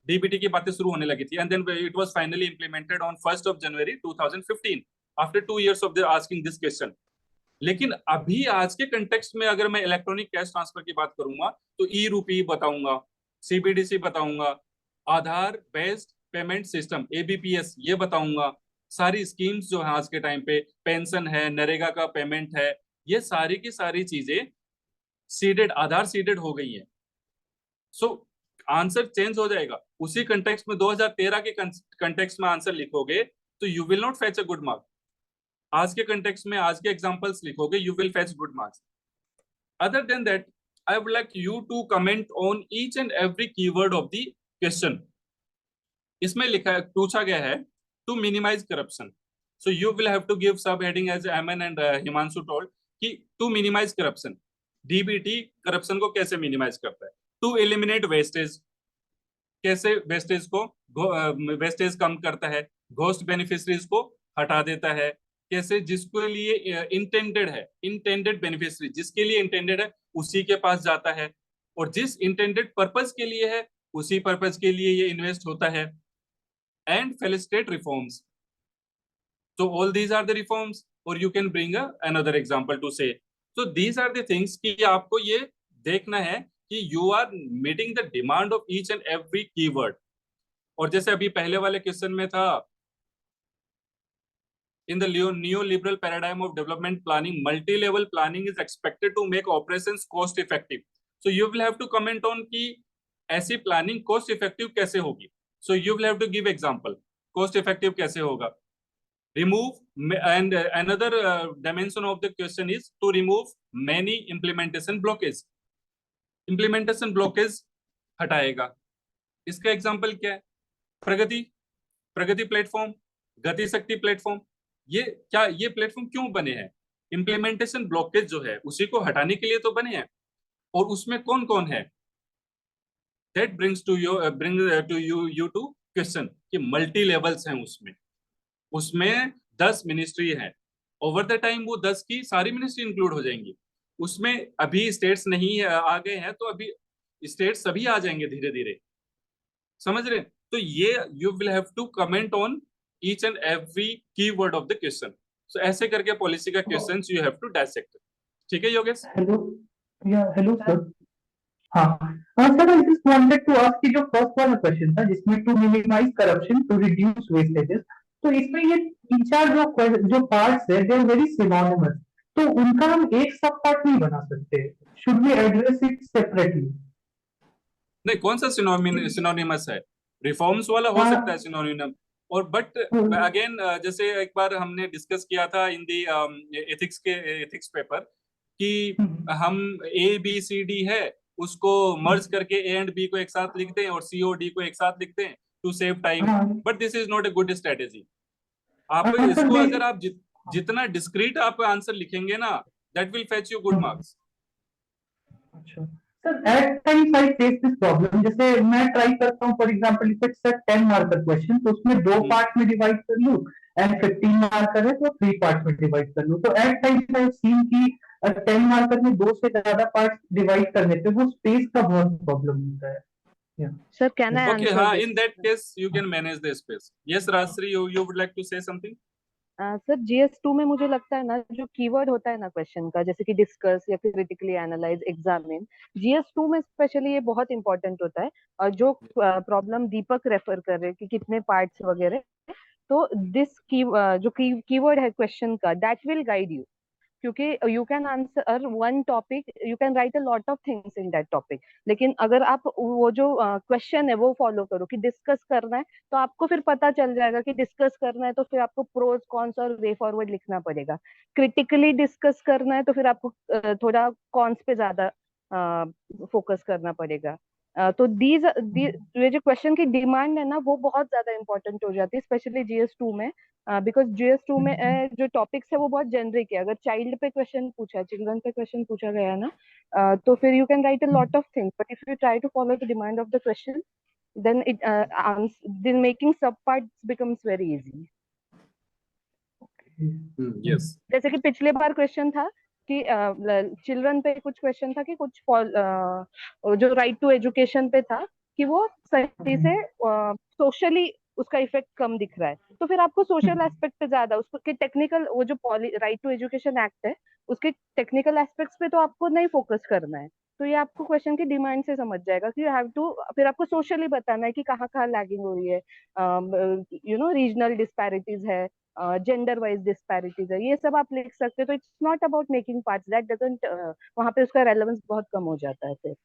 डीबीटी की बातें शुरू होने लगी थी, and then it was finally implemented on 1st of January 2015 आफ्टर 2 years of asking this question. लेकिन अभी आज के कंटेक्स्ट में अगर मैं इलेक्ट्रॉनिक कैश ट्रांसफर की बात करूंगा तो ई रूपी बताऊंगा, सीबीडीसी बताऊंगा, आधार बेस्ड पेमेंट सिस्टम एबीपीएस ये बताऊंगा, सारी स्कीम्स जो है आज के टाइम पे, पेंशन है, नरेगा का पेमेंट है, ये सारी की सारी चीजें सीडेड, आधार सीडेड हो गई है। सो आंसर चेंज हो जाएगा। उसी कंटेक्स्ट में 2013 के कंटेक्स्ट में आंसर लिखोगे तो you will not fetch a good mark. आज के कंटेक्स्ट में आज के एग्जांपल्स लिखोगे, you will fetch good marks. Other than that, I would like you to comment on each and every keyword of the question. इसमें लिखा पूछा गया है to minimize corruption, so you will have to give sub heading as M N and Himanshu told कि to minimize corruption, DBT corruption को कैसे minimise करता है। टू एलिमिनेट वेस्टेज, कैसे वेस्टेज को वेस्टेज कम करता है, घोस्ट बेनिफिशरीज को हटा देता है, कैसे जिसके लिए इंटेंडेड है, इंटेंडेड बेनिफिशियरी जिसके लिए इंटेंडेड है उसी के पास जाता है, और जिस इंटेंडेड पर्पस के लिए है उसी पर्पस के लिए ये इन्वेस्ट होता है। And felicitate reforms, so all these are the reforms, or you can bring another example to say, so these are the things कि आपको ये देखना है कि you are meeting the demand of each and every keyword। और जैसे अभी पहले वाले क्वेश्चन में था, in the neoliberal paradigm of development planning, multi-level planning is expected to make operations cost effective, so you will have to comment on कि ऐसी planning cost effective कैसे होगी। so you will have to give example, cost effective कैसे होगा। remove, and another dimension of the question is to remove many implementation blockage, implementation blockage हटाएगा। इसका example क्या है, प्रगति platform, गति शक्ति प्लेटफॉर्म, ये क्या, ये प्लेटफॉर्म क्यों बने हैं? इम्प्लीमेंटेशन ब्लॉकेज जो है उसी को हटाने के लिए तो बने हैं। और उसमें कौन कौन है? That brings to you to question कि मल्टी लेवल्स हैं उसमें। उसमें 10 मिनिस्ट्री है। ओवर द टाइम वो 10 की सारी मिनिस्ट्री इंक्लूड हो जाएंगी उसमें। अभी स्टेट्स नहीं आ गए हैं, तो अभी स्टेट्स सभी आ जाएंगे धीरे धीरे, समझ रहे? तो ये you will have to comment on each and every keyword of the question. So ऐसे करके पॉलिसी का questions you have to dissect. ठीक है Yogesh? Hello, yeah hello sir. हाँ हाँ sir, I just wanted to ask कि जो फर्स्ट वाला क्वेश्चन था जिसमें to minimize corruption to reduce wastages, तो इसमें ये तीन चार जो पार्ट्स है दे आर वेरी सिनोनिमस, तो उनका हम एक सब पार्ट नहीं बना सकते? Should we address it separately? नहीं, कौन सा सिनोनिमस है? रिफॉर्म्स वाला हो सकता है सिनोनिमस। और बट अगेन जैसे एक बार हमने डिस्कस किया था इन दी एथिक्स पेपर कि हम ABCD है उसको मर्ज करके A एंड B को एक साथ लिखते हैं और C और D को एक साथ लिखते हैं to save time. But this is not a good strategy. आप इसको अगर आप जितना डिस्क्रीट आप आंसर लिखेंगे ना, that will fetch you good marks. अच्छा sir, at times I face this problem. जैसे मैं ट्राई करता हूँ, for example if it's a 10 marker question तो उसमें दो पार्ट में डिवाइड कर लूं, एंड 15 मार्कर है तो 3 पार्ट में डिवाइड कर लूं। तो एट टाइम्स आई सीन कि 10 मार्कर में दो से ज्यादा पार्ट डिवाइड करने पे वो स्पेस का बहुत प्रॉब्लम होता है। Sir can I Okay, answer in that case, you can manage the space. Yes, Rajश्री, you would like to say something? Sir GS2 में मुझे लगता है ना, जो कीवर्ड होता है ना क्वेश्चन का, जैसे कि डिस्कस या फिर क्रिटिकली एनालाइज, एग्जामिन, GS2 में स्पेशली ये बहुत इंपॉर्टेंट होता है। और जो प्रॉब्लम दीपक रेफर कर रहे हैं कि कितने पार्ट्स वगैरह, तो दिस जो कीवर्ड है क्वेश्चन का, दैट विल गाइड यू। क्योंकि you can answer one topic, you can write a lot of things in that topic, लेकिन अगर आप वो जो क्वेश्चन है वो फॉलो करो कि डिस्कस करना है, तो आपको फिर पता चल जाएगा कि डिस्कस करना है तो फिर आपको प्रोज कॉन्स और वे फॉरवर्ड लिखना पड़ेगा। क्रिटिकली डिस्कस करना है तो फिर आपको थोड़ा कॉन्स पे ज्यादा फोकस करना पड़ेगा। तो ये जो क्वेश्चन की डिमांड है ना, वो बहुत ज्यादा इंपॉर्टेंट हो जाती है, स्पेशली GS2 में। बिकॉज GS2 में जो टॉपिक्स है वो बहुत जेनरिक है। अगर चाइल्ड पे क्वेश्चन पूछा है, चिल्ड्रन पे क्वेश्चन पूछा गया है ना, तो फिर you can write a lot of things, but if you try to follow the demand of the question, then then making sub parts becomes very easy. Yes. जैसे कि पिछले बार क्वेश्चन था कि चिल्ड्रन पे कुछ क्वेश्चन था कि कुछ जो राइट टू एजुकेशन पे था कि वो सही से सोशली उसका इफेक्ट कम दिख रहा है, तो फिर आपको सोशल एस्पेक्ट पे ज्यादा, उसके टेक्निकल, वो जो राइट टू एजुकेशन एक्ट है उसके टेक्निकल एस्पेक्ट्स पे तो आपको नहीं फोकस करना है। तो ये आपको क्वेश्चन की डिमांड से समझ जाएगा कि यू हैव टू, फिर आपको सोशली बताना है कि कहाँ कहाँ लैगिंग हो रही है, रीजनल डिस्पैरिटीज है, जेंडर वाइज डिस्पैरिटीज है, ये सब आप लिख सकते हो। तो it's not about making parts, that doesn't, वहां पे उसका रेलेवेंस बहुत कम हो जाता है फिर।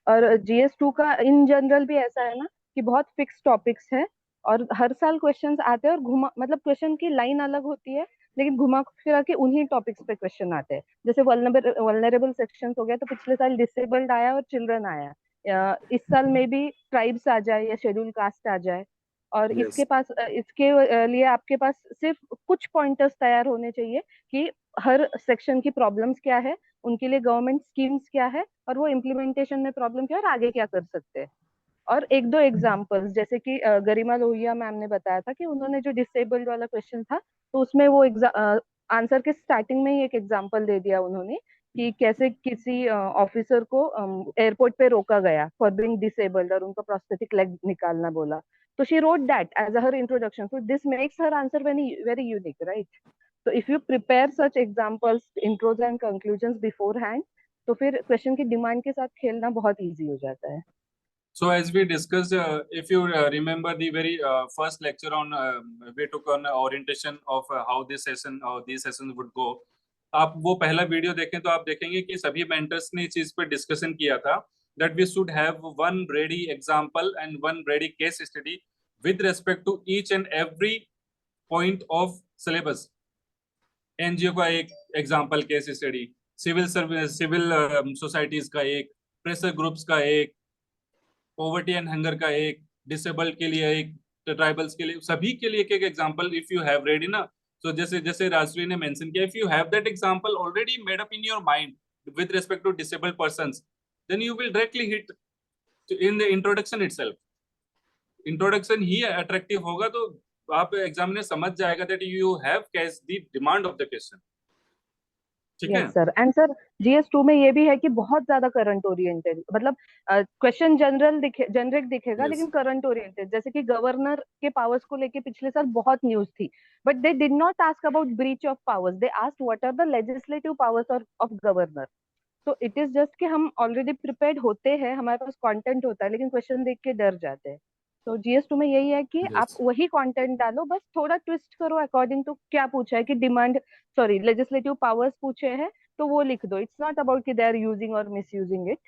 और GS2 का इन जनरल भी ऐसा है ना कि बहुत फिक्स टॉपिक्स है और हर साल क्वेश्चंस आते हैं और घुमा, मतलब क्वेश्चन की लाइन अलग होती है लेकिन घुमा फिरा के उन्हीं टॉपिक्स पे क्वेश्चन आते हैं। जैसे वल्नरेबल सेक्शंस हो गया, तो पिछले साल डिसेबल्ड आया और चिल्ड्रन आया, इस साल में भी ट्राइब्स आ जाए या शेड्यूल कास्ट आ जाए। और Yes. इसके लिए आपके पास सिर्फ कुछ पॉइंटर्स तैयार होने चाहिए कि हर सेक्शन की प्रॉब्लम्स क्या है, उनके लिए गवर्नमेंट स्कीम्स क्या है, और वो इम्प्लीमेंटेशन में प्रॉब्लम क्या है और आगे क्या कर सकते हैं। और एक दो एग्जांपल्स, जैसे कि गरिमा लोहिया मैम ने बताया था कि उन्होंने जो डिसेबल्ड वाला क्वेश्चन था, तो उसमें वो आंसर के स्टार्टिंग में ही एक एग्जांपल दे दिया उन्होंने कि कैसे किसी ऑफिसर को एयरपोर्ट पे रोका गया फॉर बीइंग डिसेबल्ड और उनको प्रोस्थेटिक लेग निकालना बोला। तो she wrote that as her introduction, so this makes her answer very very unique, right? तो if you prepare such examples, intros and conclusions beforehand, तो फिर क्वेश्चन की डिमांड के साथ खेलना बहुत इजी हो जाता है। So as we discussed, if you remember the very first lecture on we took on orientation of how this session or these sessions would go. आप वो पहला वीडियो देखें तो आप देखेंगे कि सभी मेंटर्स ने इस चीज पर डिस्कशन किया था that we should have one ready example and one ready case study with respect to each and every point of syllabus. NGO का एक example case study, civil societies का एक, प्रेशर ग्रुप्स का एक, पॉवर्टी एंड हंगर का एक, disabled के लिए एक ट्राइबल्स के लिए, सभी के लिए एक एक example if you have ready ना, so जैसे जैसे राजश्री ने मेंशन किया, if you have that example already made up in your mind with respect to disabled persons, then you will directly hit in the introduction itself. Introduction he attractive होगा तो आप examiner समझ जाएगा that you have catch the demand of the question. ठीक है yes sir. And sir GS2 में ये भी है कि बहुत ज्यादा करंट ओरिएंटेड, मतलब क्वेश्चन जेनरिक दिखेगा Yes. लेकिन करंट ओरिएंटेड, जैसे कि गवर्नर के पावर्स को लेके पिछले साल बहुत न्यूज थी, but they did not ask about breach of powers, they asked what are the legislative powers of governor. तो इट इज जस्ट कि हम ऑलरेडी प्रिपेयर्ड होते हैं, हमारे पास कंटेंट होता है, लेकिन क्वेश्चन देख के डर जाते हैं। तो GS2 में यही है कि आप Yes. वही कंटेंट डालो, बस थोड़ा ट्विस्ट करो अकॉर्डिंग टू क्या पूछा है, कि लेजिस्लेटिव पावर्स पूछे हैं तो वो लिख दो। इट्स नॉट अबाउट कि दे आर यूजिंग और मिस यूजिंग इट।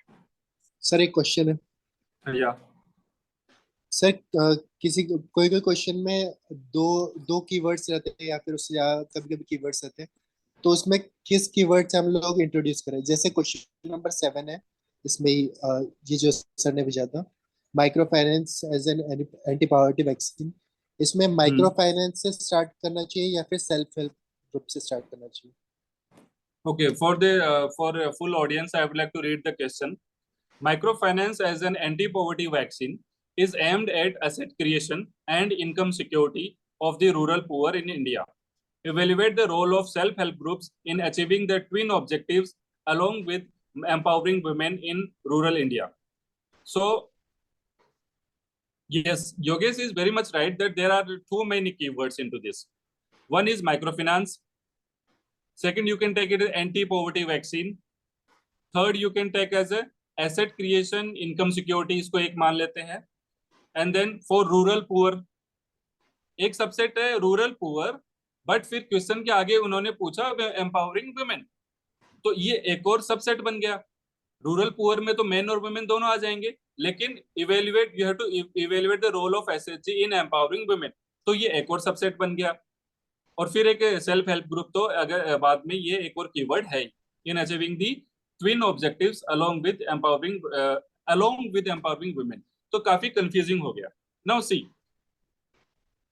सर एक क्वेश्चन है या सर, किसी कोई कोई क्वेश्चन में दो दो कीवर्ड्स रहते हैं या फिर उससे ज्यादा कभी कभी कीवर्ड्स रहते हैं, तो उसमें किस कीवर्ड से हम लोग इंट्रोड्यूस करें? जैसे क्वेश्चन नंबर 7 है, इसमें ही ये जो सर ने भेजा था, micro finance as an anti poverty vaccine, इसमें माइक्रो फाइनेंस से स्टार्ट करना चाहिए या फिर सेल्फ हेल्प ग्रुप से स्टार्ट करना चाहिए? okay, for a full audience I would like to read the question. Microfinance as an anti-poverty vaccine is aimed at asset creation and income security of the rural poor in India. Evaluate the role of self-help groups in achieving the twin objectives along with empowering women in rural India. So, yes, Yogesh is very much right that there are too many keywords into this. One is microfinance. Second, you can take it as anti-poverty vaccine. Third, you can take as a asset creation, income security, इसको एक मान लेते हैं. And then for rural poor, एक subset है rural poor, but फिर question के आगे उन्होंने पूछा empowering women, तो ये एक और सबसेट बन गया. रूरल पुअर में तो मेन और वुमेन दोनों आ जाएंगे, लेकिन evaluate you have to evaluate the role of SHG in empowering women, तो ये एक और सबसेट बन गया. और फिर एक सेल्फ हेल्प ग्रुप, तो अगर बाद में ये एक और कीवर्ड है in achieving the twin objectives along with empowering women. तो काफी कंफ्यूजिंग हो गया. नाउ सी,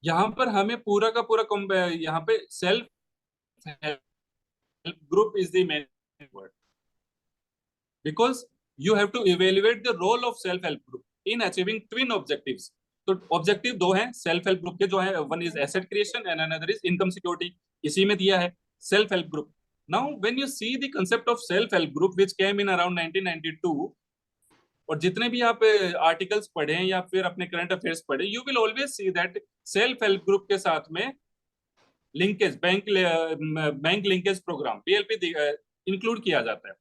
यहाँ पर हमें पूरा का पूरा यहाँ पे self help group is the main word, because you have to evaluate the role of self help group in achieving twin objectives. तो ऑब्जेक्टिव दो हैं सेल्फ हेल्प ग्रुप के, जो है one is asset creation and another is income security. इसी में दिया है self help group. Now when you see the concept of self help group which came in around 1992, और जितने भी आप आर्टिकल्स पढ़े या फिर अपने करंट अफेयर्स पढ़े, you will always see that self help group के साथ में linkage bank linkage programme PLP include किया जाता है.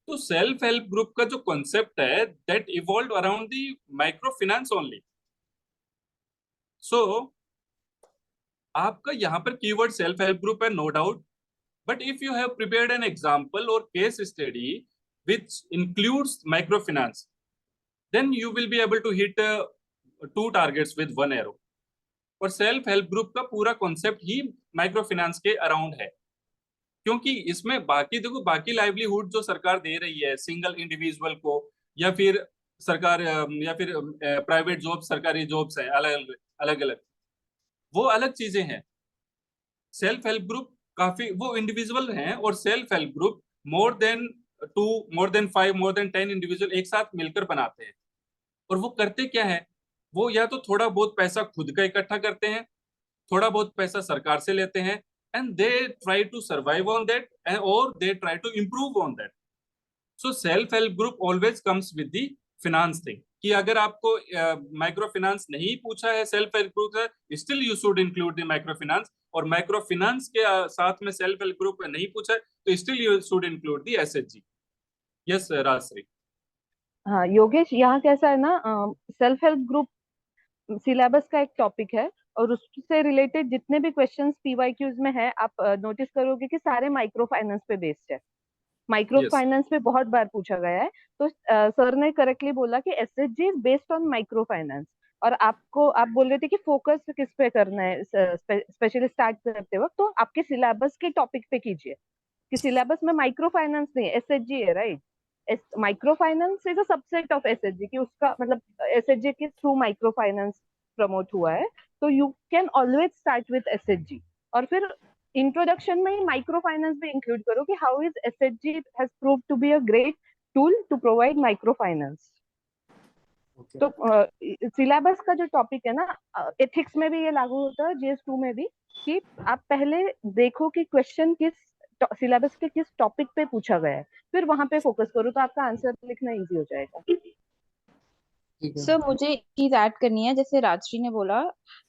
तो सेल्फ हेल्प ग्रुप का जो कॉन्सेप्ट है that evolve around the micro finance only. So आपका यहाँ पर कीवर्ड सेल्फ हेल्प ग्रुप है, no doubt, but if you have prepared an example और case study which includes micro finance, then you will be able to hit 2 targets with 1 arrow. और self help group का पूरा concept ही micro finance के around है, क्योंकि इसमें बाकी देखो बाकी लाइवलीहुड जो सरकार दे रही है सिंगल इंडिविजुअल को, या फिर सरकार या फिर प्राइवेट जॉब, सरकारी जॉब्स हैं अलग अलग, वो अलग चीजें हैं. सेल्फ हेल्प ग्रुप काफी वो इंडिविजुअल हैं, और self help group more than 2, more than 5, more than 10 individual एक साथ मिलकर बनाते हैं. और वो करते क्या है, वो या तो थोड़ा बहुत पैसा खुद का इकट्ठा करते हैं, थोड़ा बहुत पैसा सरकार से लेते हैं, and they try to survive on that or they try to improve on that. So self help group always comes with the finance thing, कि अगर आपको माइक्रो फाइनेंस नहीं पूछा है सेल्फ हेल्प ग्रुप से, still you should include the micro finance. और micro finance के साथ में सेल्फ हेल्प ग्रुप नहीं पूछा है तो still you should include the SHG. Yes Rajshree. हाँ योगेश, यहाँ कैसा है ना, सेल्फ हेल्प ग्रुप सिलेबस का एक टॉपिक है, और उससे रिलेटेड जितने भी क्वेश्चंस PYQs में है, आप नोटिस करोगे कि सारे माइक्रो फाइनेंस पे बेस्ड है. माइक्रो फाइनेंस पे बहुत बार पूछा गया है. तो सर ने करेक्टली बोला कि SHG is based on micro finance. और आप बोल रहे थे कि फोकस किस पे करना है स्पेशली स्टार्ट करते वक्त, तो आपके सिलेबस के टॉपिक पे कीजिए कि सिलेबस में माइक्रो फाइनेंस नहीं है, एसएचजी है, right. Micro finance is a subset of SHG, कि उसका मतलब एसएचजी के थ्रू माइक्रो फाइनेंस प्रमोट हुआ है, तो you can always start with SHG, और फिर इंट्रोडक्शन में ही माइक्रो फाइनेंस भी इंक्लूड करो कि how is SHG has prove to be a great tool to provide micro finance. Okay. तो सिलेबस का जो टॉपिक है ना, एथिक्स में भी ये लागू होता है, जीएस 2 में भी, कि आप पहले देखो कि क्वेश्चन किस सिलेबस के किस टॉपिक पे पूछा गया है, फिर वहां पे फोकस करो तो आपका आंसर लिखना इजी हो जाएगा। ठीक है। सर मुझे एक चीज ऐड करनी है, जैसे राजश्री ने बोला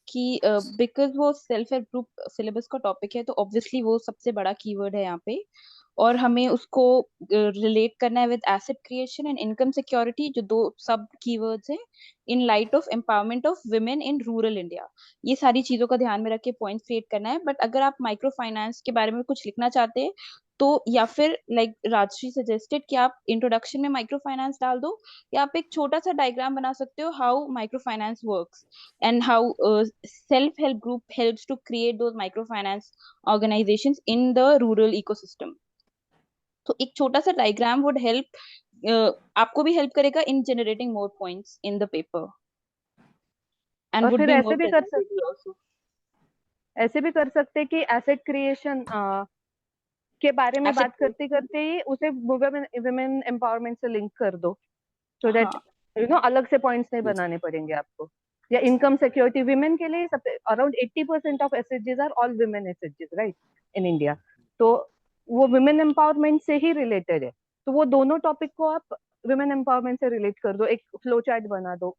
कि बिकॉज वो सेल्फ हेल्प ग्रुप सिलेबस का टॉपिक है, तो ऑब्वियसली वो सबसे बड़ा कीवर्ड है यहाँ पे, और हमें उसको रिलेट करना है with asset creation and income security, जो दो सब कीवर्ड्स हैं, in light of empowerment of women in rural India. ये सारी चीजों का ध्यान में रख के पॉइंट क्रिएट करना है। बट अगर आप माइक्रो फाइनेंस के बारे में कुछ लिखना चाहते हैं, तो या फिर लाइक राजश्री सजेस्टेड कि आप इंट्रोडक्शन में माइक्रो फाइनेंस डाल दो, या आप एक छोटा सा डायग्राम बना सकते हो how micro finance works and how self help group helps to create those micro finance organisations in the rural ecosystem. तो एक छोटा सा डायग्राम वुड हेल्प, आपको भी हेल्प करेगा इन generating more points in the paper and और would फिर B ऐसे मोर भी कर प्रेजेंटेबल आल्सो। ऐसे भी कर सकते कि एसेट क्रिएशन के बारे में बात करते करते ही उसे वुमेन एम्पावरमेंट से लिंक कर दो, सो दैट हाँ, यू नो अलग से पॉइंट्स नहीं बनाने पड़ेंगे आपको। या इनकम सिक्योरिटी विमेन के लिए सब around 80% of एसएचजीज are all women एसएचजीज right in India, तो वो विमेन एम्पावरमेंट से ही रिलेटेड है, तो वो दोनों टॉपिक को आप विमेन एम्पावरमेंट से रिलेट कर दो, एक फ्लो चार्ट बना दो,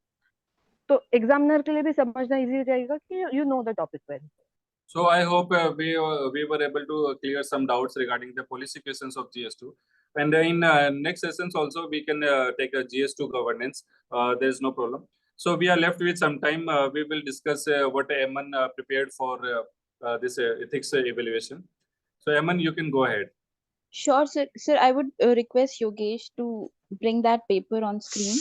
तो एग्जामिनर के लिए भी समझना इजी हो जाएगा कि you know the topic well. So I hope we were able to clear some doubts regarding the policy questions of GS2. And in next sessions also we can take a GS2 governance. There is no problem. So we are left with some time. We will discuss what Aman prepared for this ethics evaluation. So Aman, you can go ahead. sure sir. Sir, I would request Yogesh to bring that paper on screen.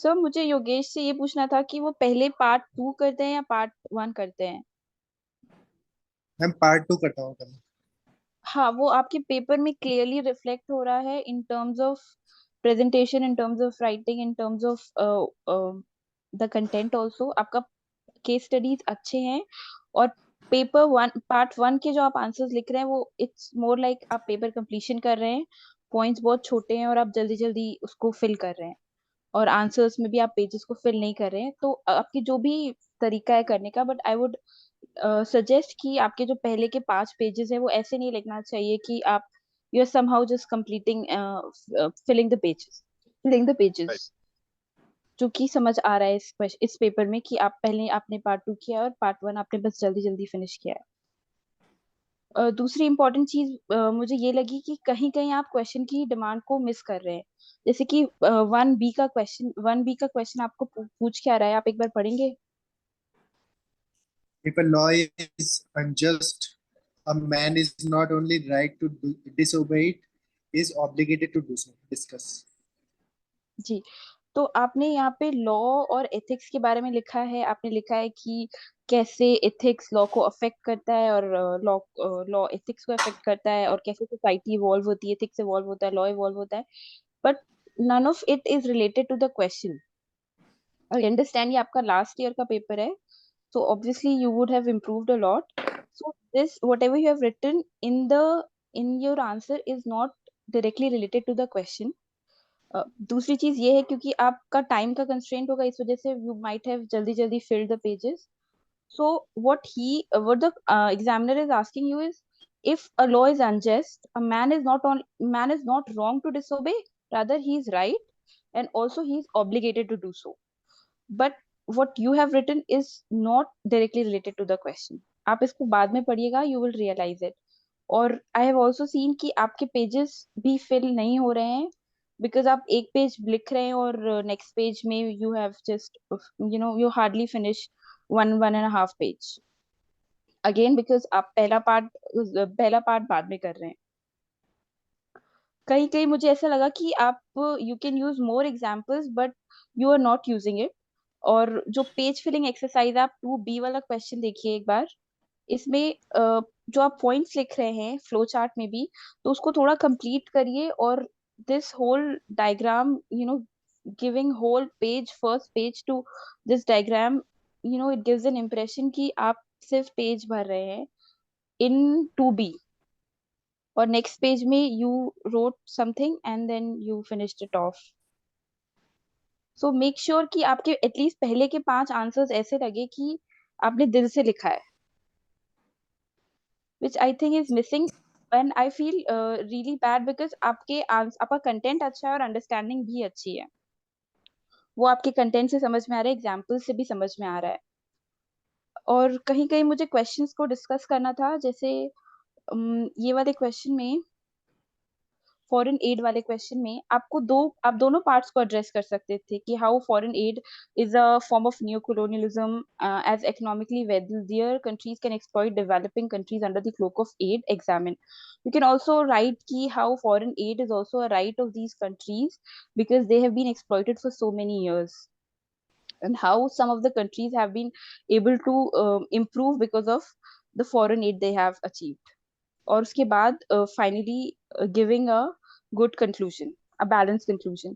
Sir मुझे योगेश से ये पूछना था कि वो पहले part 2 करते हैं या पार्ट 1 करते हैं? मैं पार्ट 2 करता हूँ पहले। हाँ, वो आपके पेपर में क्लियरली रिफ्लेक्ट हो रहा है in terms of presentation, in terms of writing, in terms of the content also. आपका केस स्टडीज अच्छे हैं, और पेपर 1 पार्ट 1 के जो आप आंसर्स लिख रहे हैं, वो इट्स मोर लाइक आप पेपर कंप्लीशन कर रहे हैं, पॉइंट्स बहुत छोटे हैं और आप जल्दी जल्दी उसको फिल कर रहे हैं, और आंसर्स में भी आप पेजेस को फिल नहीं कर रहे हैं। तो आपकी जो भी तरीका है करने का, बट आई वुड सजेस्ट कि आपके जो पहले के 5 पेजेस है वो ऐसे नहीं लिखना चाहिए कि आप you are somehow just completing filling the Right. Pages, जो कि समझ आ रहा है इस पेपर में कि आप पहले आपने पार्ट 2 किया है और पार्ट 1 आपने बस जल्दी जल्दी फिनिश किया है। दूसरी इम्पोर्टेंट चीज मुझे ये लगी कि कहीं कहीं आप क्वेश्चन की डिमांड को मिस कर रहे हैं, जैसे कि 1B का क्वेश्चन आपको पूछ क्या रहा है, आप एक बार पढ़ेंगे? If a law is unjust, a man is not only right to disobey it, he is obligated to do so. Discuss. जी, तो आपने यहाँ पे लॉ और एथिक्स के बारे में लिखा है, आपने लिखा है कि कैसे एथिक्स लॉ को अफेक्ट करता है, और लॉ एथिक्स को अफेक्ट करता है, और कैसे सोसाइटी इवॉल्व होती है, एथिक्स इवॉल्व होता है, लॉ इवॉल्व होता है, but none of it is related to the question. I understand ये आपका लास्ट ईयर का पेपर है, so obviously you would have improved a lot. So this whatever you have written in your answer is not directly related to the question. दूसरी चीज ये है क्योंकि आपका टाइम का कंस्ट्रेंट होगा, इस वजह से यू माइट हैव जल्दी जल्दी filled the pages. So what the examiner is asking you is, if a law is unjust, man is not wrong to disobey, rather he is right, and also he is obligated to do so. But what you have written is not directly related to the question. आप इसको बाद में पढ़िएगा, you will realize it. और I have also seen कि आपके pages भी fill नहीं हो रहे हैं, because आप एक पेज लिख रहे हैं और next page में you have just you hardly finish one and a half page. Again because आप पहला part बाद में कर रहे हैं। कहीं कहीं मुझे ऐसा लगा कि आप you can use more examples but you are not using it. और जो पेज फिलिंग एक्सरसाइज, आप 2B वाला क्वेश्चन देखिए एक बार, इसमें जो आप पॉइंट्स लिख रहे हैं फ्लो चार्ट में भी, तो उसको थोड़ा कंप्लीट करिए, और this whole diagram giving whole page, first page to this diagram, it gives an impression कि आप सिर्फ पेज भर रहे हैं in 2B, और next page में you wrote something and then you finished it off. So make sure कि आपके एटलीस्ट पहले के 5 आंसर्स ऐसे लगे कि आपने दिल से लिखा है, which I think is missing, and I feel really bad because आपका कंटेंट अच्छा है और अंडरस्टैंडिंग भी अच्छी है, वो आपके कंटेंट से समझ में आ रहा है, एग्जाम्पल से भी समझ में आ रहा है। और कहीं कहीं मुझे क्वेश्चंस को डिस्कस करना था, जैसे ये वाले क्वेश्चन में, फॉरेन एड वाले क्वेश्चन में आप दोनों पार्ट्स को एड्रेस कर सकते थे कि how foreign aid is a form of new colonialism, as economically wealthier countries can exploit developing countries under the cloak of aid. Examine. You can also write ki how foreign aid is also a right of these countries because they have been exploited for so many years, and how some of the countries have been able to improve because of the foreign aid they have achieved. और उसके बाद finally giving a good conclusion, a balanced conclusion.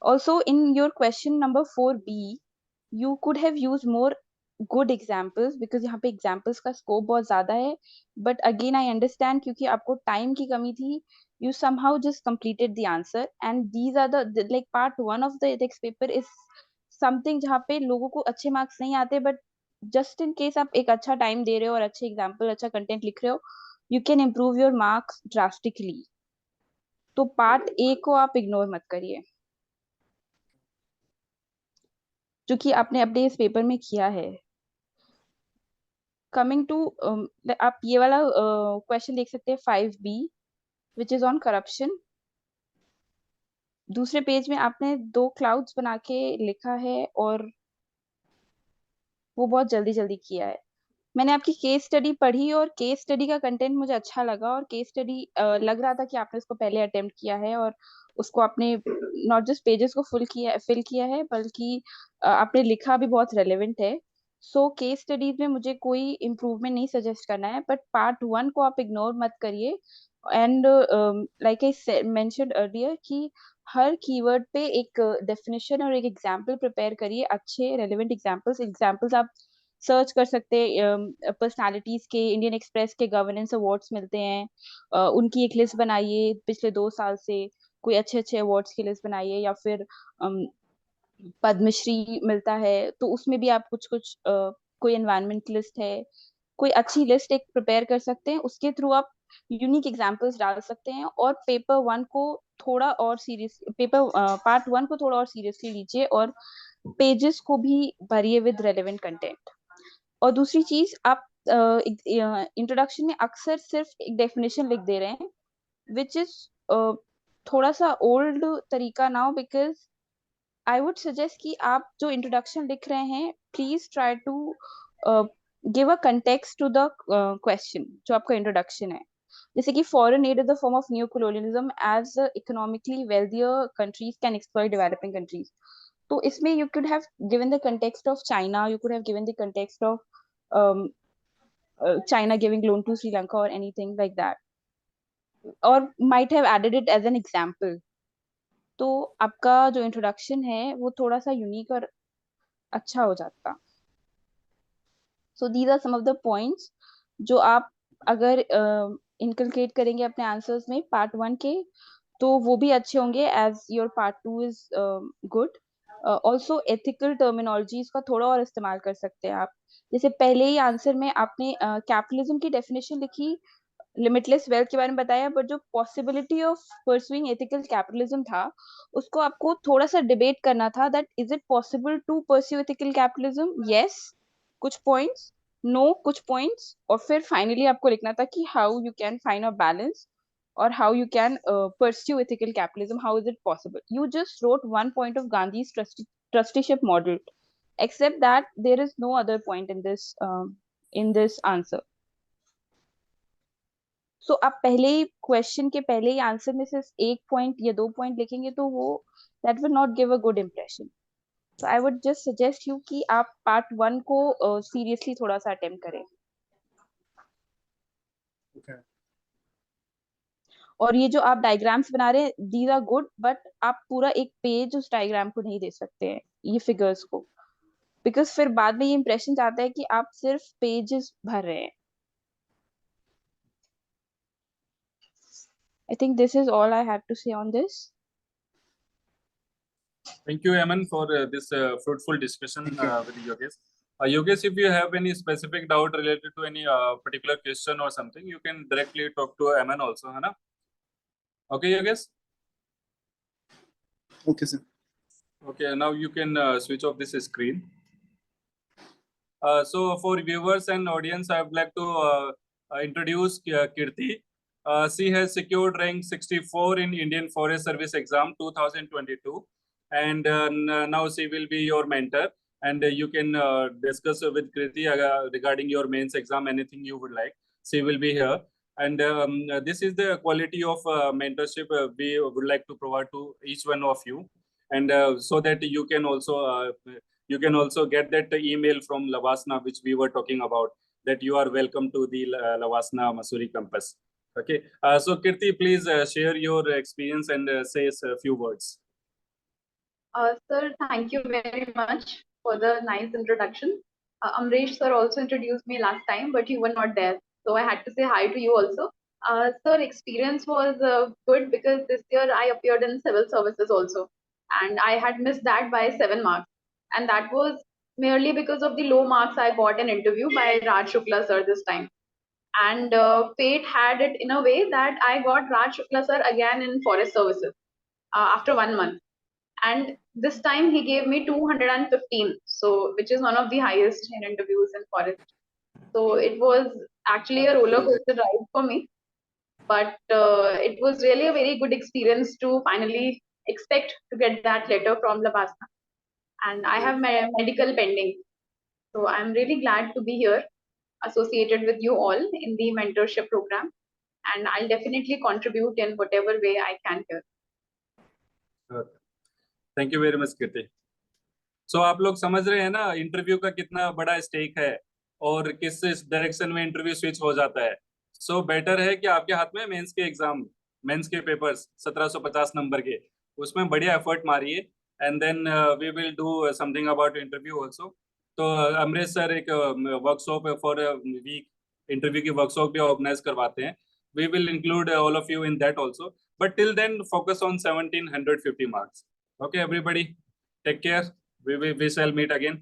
Also, in your question number 4B, you could have used more good examples because यहाँ पे examples का scope बहुत ज़्यादा है, but again I understand क्योंकि आपको time की कमी थी, you somehow just completed the answer, and these are the like part 1 of the text paper is something जहाँ पे लोगों को अच्छे marks नहीं आते, but just in case आप एक अच्छा time दे रहे हो और अच्छे example, अच्छा content लिख रहे हो, you can improve your marks drastically. तो पार्ट ए को आप इग्नोर मत करिए, जो कि आपने अपने इस पेपर में किया है। कमिंग टू आप ये वाला क्वेश्चन देख सकते हैं 5B, which is on corruption. दूसरे पेज में आपने 2 क्लाउड्स बना के लिखा है और वो बहुत जल्दी जल्दी किया है। मैंने आपकी केस स्टडी पढ़ी और केस स्टडी का कंटेंट मुझे अच्छा लगा, और केस स्टडी लग रहा था कि आपने उसको पहले अटेम्प्ट किया है और उसको आपने नॉट जस्ट पेजेस को फिल किया है, बल्कि आपने लिखा भी बहुत रेलेवेंट है। सो केस स्टडीज में मुझे कोई इम्प्रूवमेंट नहीं सजेस्ट करना है, बट पार्ट 1 को आप इग्नोर मत करिए। And like I mentioned earlier कि हर कीवर्ड पे एक डेफिनेशन और एक एग्जाम्पल प्रिपेयर करिए, अच्छे रेलेवेंट एग्जाम्पल्स आप सर्च कर सकते हैं। पर्सनालिटीज के इंडियन एक्सप्रेस के गवर्नेंस अवार्ड्स मिलते हैं, उनकी एक लिस्ट बनाइए पिछले 2 साल से, कोई अच्छे अच्छे अवार्ड्स की लिस्ट बनाइए, या फिर पद्मश्री मिलता है तो उसमें भी आप कुछ कुछ कोई एनवायरमेंट लिस्ट है, कोई अच्छी लिस्ट एक प्रिपेयर कर सकते हैं, उसके थ्रू आप यूनिक एग्जांपल्स डाल सकते हैं। और पेपर 1 को थोड़ा और सीरियस पार्ट 1 को थोड़ा और सीरियसली लीजिए और पेजेस को भी भरिए विद रेलेवेंट कंटेंट। और दूसरी चीज, आप इंट्रोडक्शन में अक्सर सिर्फ एक डेफिनेशन लिख दे रहे हैं, विच इज थोड़ा सा ओल्ड तरीका now, because I would suggest कि आप जो इंट्रोडक्शन लिख रहे हैं, please try to give a context to the question जो आपका इंट्रोडक्शन है। जैसे कि foreign aid is the form of new colonialism as economically wealthier countries can exploit developing countries. तो इसमें you could have given the context of China, you could have given the context of China giving loan to Sri Lanka or anything like that, or might have added it as an example. तो आपका जो introduction है वो थोड़ा सा unique और अच्छा हो जाता। So these are some of the points जो आप अगर इनकलकेट करेंगे अपने आंसर्स में पार्ट 1 के, तो वो भी अच्छे होंगे as your part 2 is good. Also ethical terminologies का थोड़ा और इस्तेमाल कर सकते हैं आप। जैसे पहले ही आंसर में आपने कैपिटलिज्म की डेफिनेशन लिखी, लिमिटलेस वेल्थ के बारे में बताया, बट जो possibility of pursuing ethical capitalism था उसको आपको थोड़ा सा डिबेट करना था, that is it possible to pursue ethical capitalism, yes कुछ पॉइंट्स, नो कुछ पॉइंट्स, और फिर फाइनली आपको लिखना था कि how you can find a balance or how you can pursue ethical capitalism, how is it possible. You just wrote one point of Gandhi's trusteeship model, except that there is no other point in this answer. So आप पहले ही question के पहले ही answer में सिर्फ 1 point या 2 point लिखेंगे तो वो that will not give a good impression. So I would just suggest you कि आप पार्ट 1 को seriously थोड़ा सा अटेम्प्ट करें। Okay. और ये जो आप डायग्राम्स बना रहे हैं, दीज आर गुड, बट आप पूरा एक पेज उस डायग्राम को नहीं दे सकते हैं, ये फिगर्स को, बिकॉज फिर बाद में ये इंप्रेशन आता है कि आप सिर्फ पेजेस भर रहे हैं. I think this is all I have to say on this. Thank you, Aman, for this fruitful discussion with Yogesh. Yogesh, if you have any specific doubt related to any particular question or something, you can directly talk to Aman also, है ना? Okay, Yogesh? Okay, sir. Okay, now you can switch off this screen. So for viewers and audience, I would like to introduce Kirti. She has secured rank 64 in Indian Forest Service exam 2022, and now she will be your mentor, and you can discuss with Kirti regarding your mains exam, anything you would like. She will be here, and this is the quality of mentorship we would like to provide to each one of you, and so that you can also get that email from Lavasna, which we were talking about, that you are welcome to the Lavasna Mussoorie campus. Okay, so Kirti, please share your experience and say a few words. Sir, thank you very much for the nice introduction. Amresh sir also introduced me last time, but you were not there, so I had to say hi to you also. Sir, experience was good because this year I appeared in civil services also, and I had missed that by 7 marks, and that was merely because of the low marks I got an interview by Raj Shukla sir this time. And fate had it in a way that I got Raj Shukla sir again in forest services after 1 month, and this time he gave me 215, so which is one of the highest in interviews in forest. So it was actually a roller coaster ride for me, but it was really a very good experience to finally expect to get that letter from Lavasna. And I have my medical pending, so I'm really glad to be here associated with you all in the mentorship program, and I'll definitely contribute in whatever way I can here. Thank you very much, Kirti. So आप लोग समझ रहे हैं ना interview का कितना बड़ा stake है और किस डायरेक्शन में इंटरव्यू स्विच हो जाता है. सो बेटर है कि आपके हाथ में मेंस के एग्जाम, मेंस के पेपर्स 1750 नंबर के, उसमें बढ़िया एफर्ट मारिए, and then we will do something about interview also. तो अमरीश सर एक वर्कशॉप फॉर वीक इंटरव्यू की वर्कशॉप भी ऑर्गेनाइज करवाते हैं. We will include all of you in that also. But till then, focus on 1750 marks. Okay, everybody, take care. We shall meet again.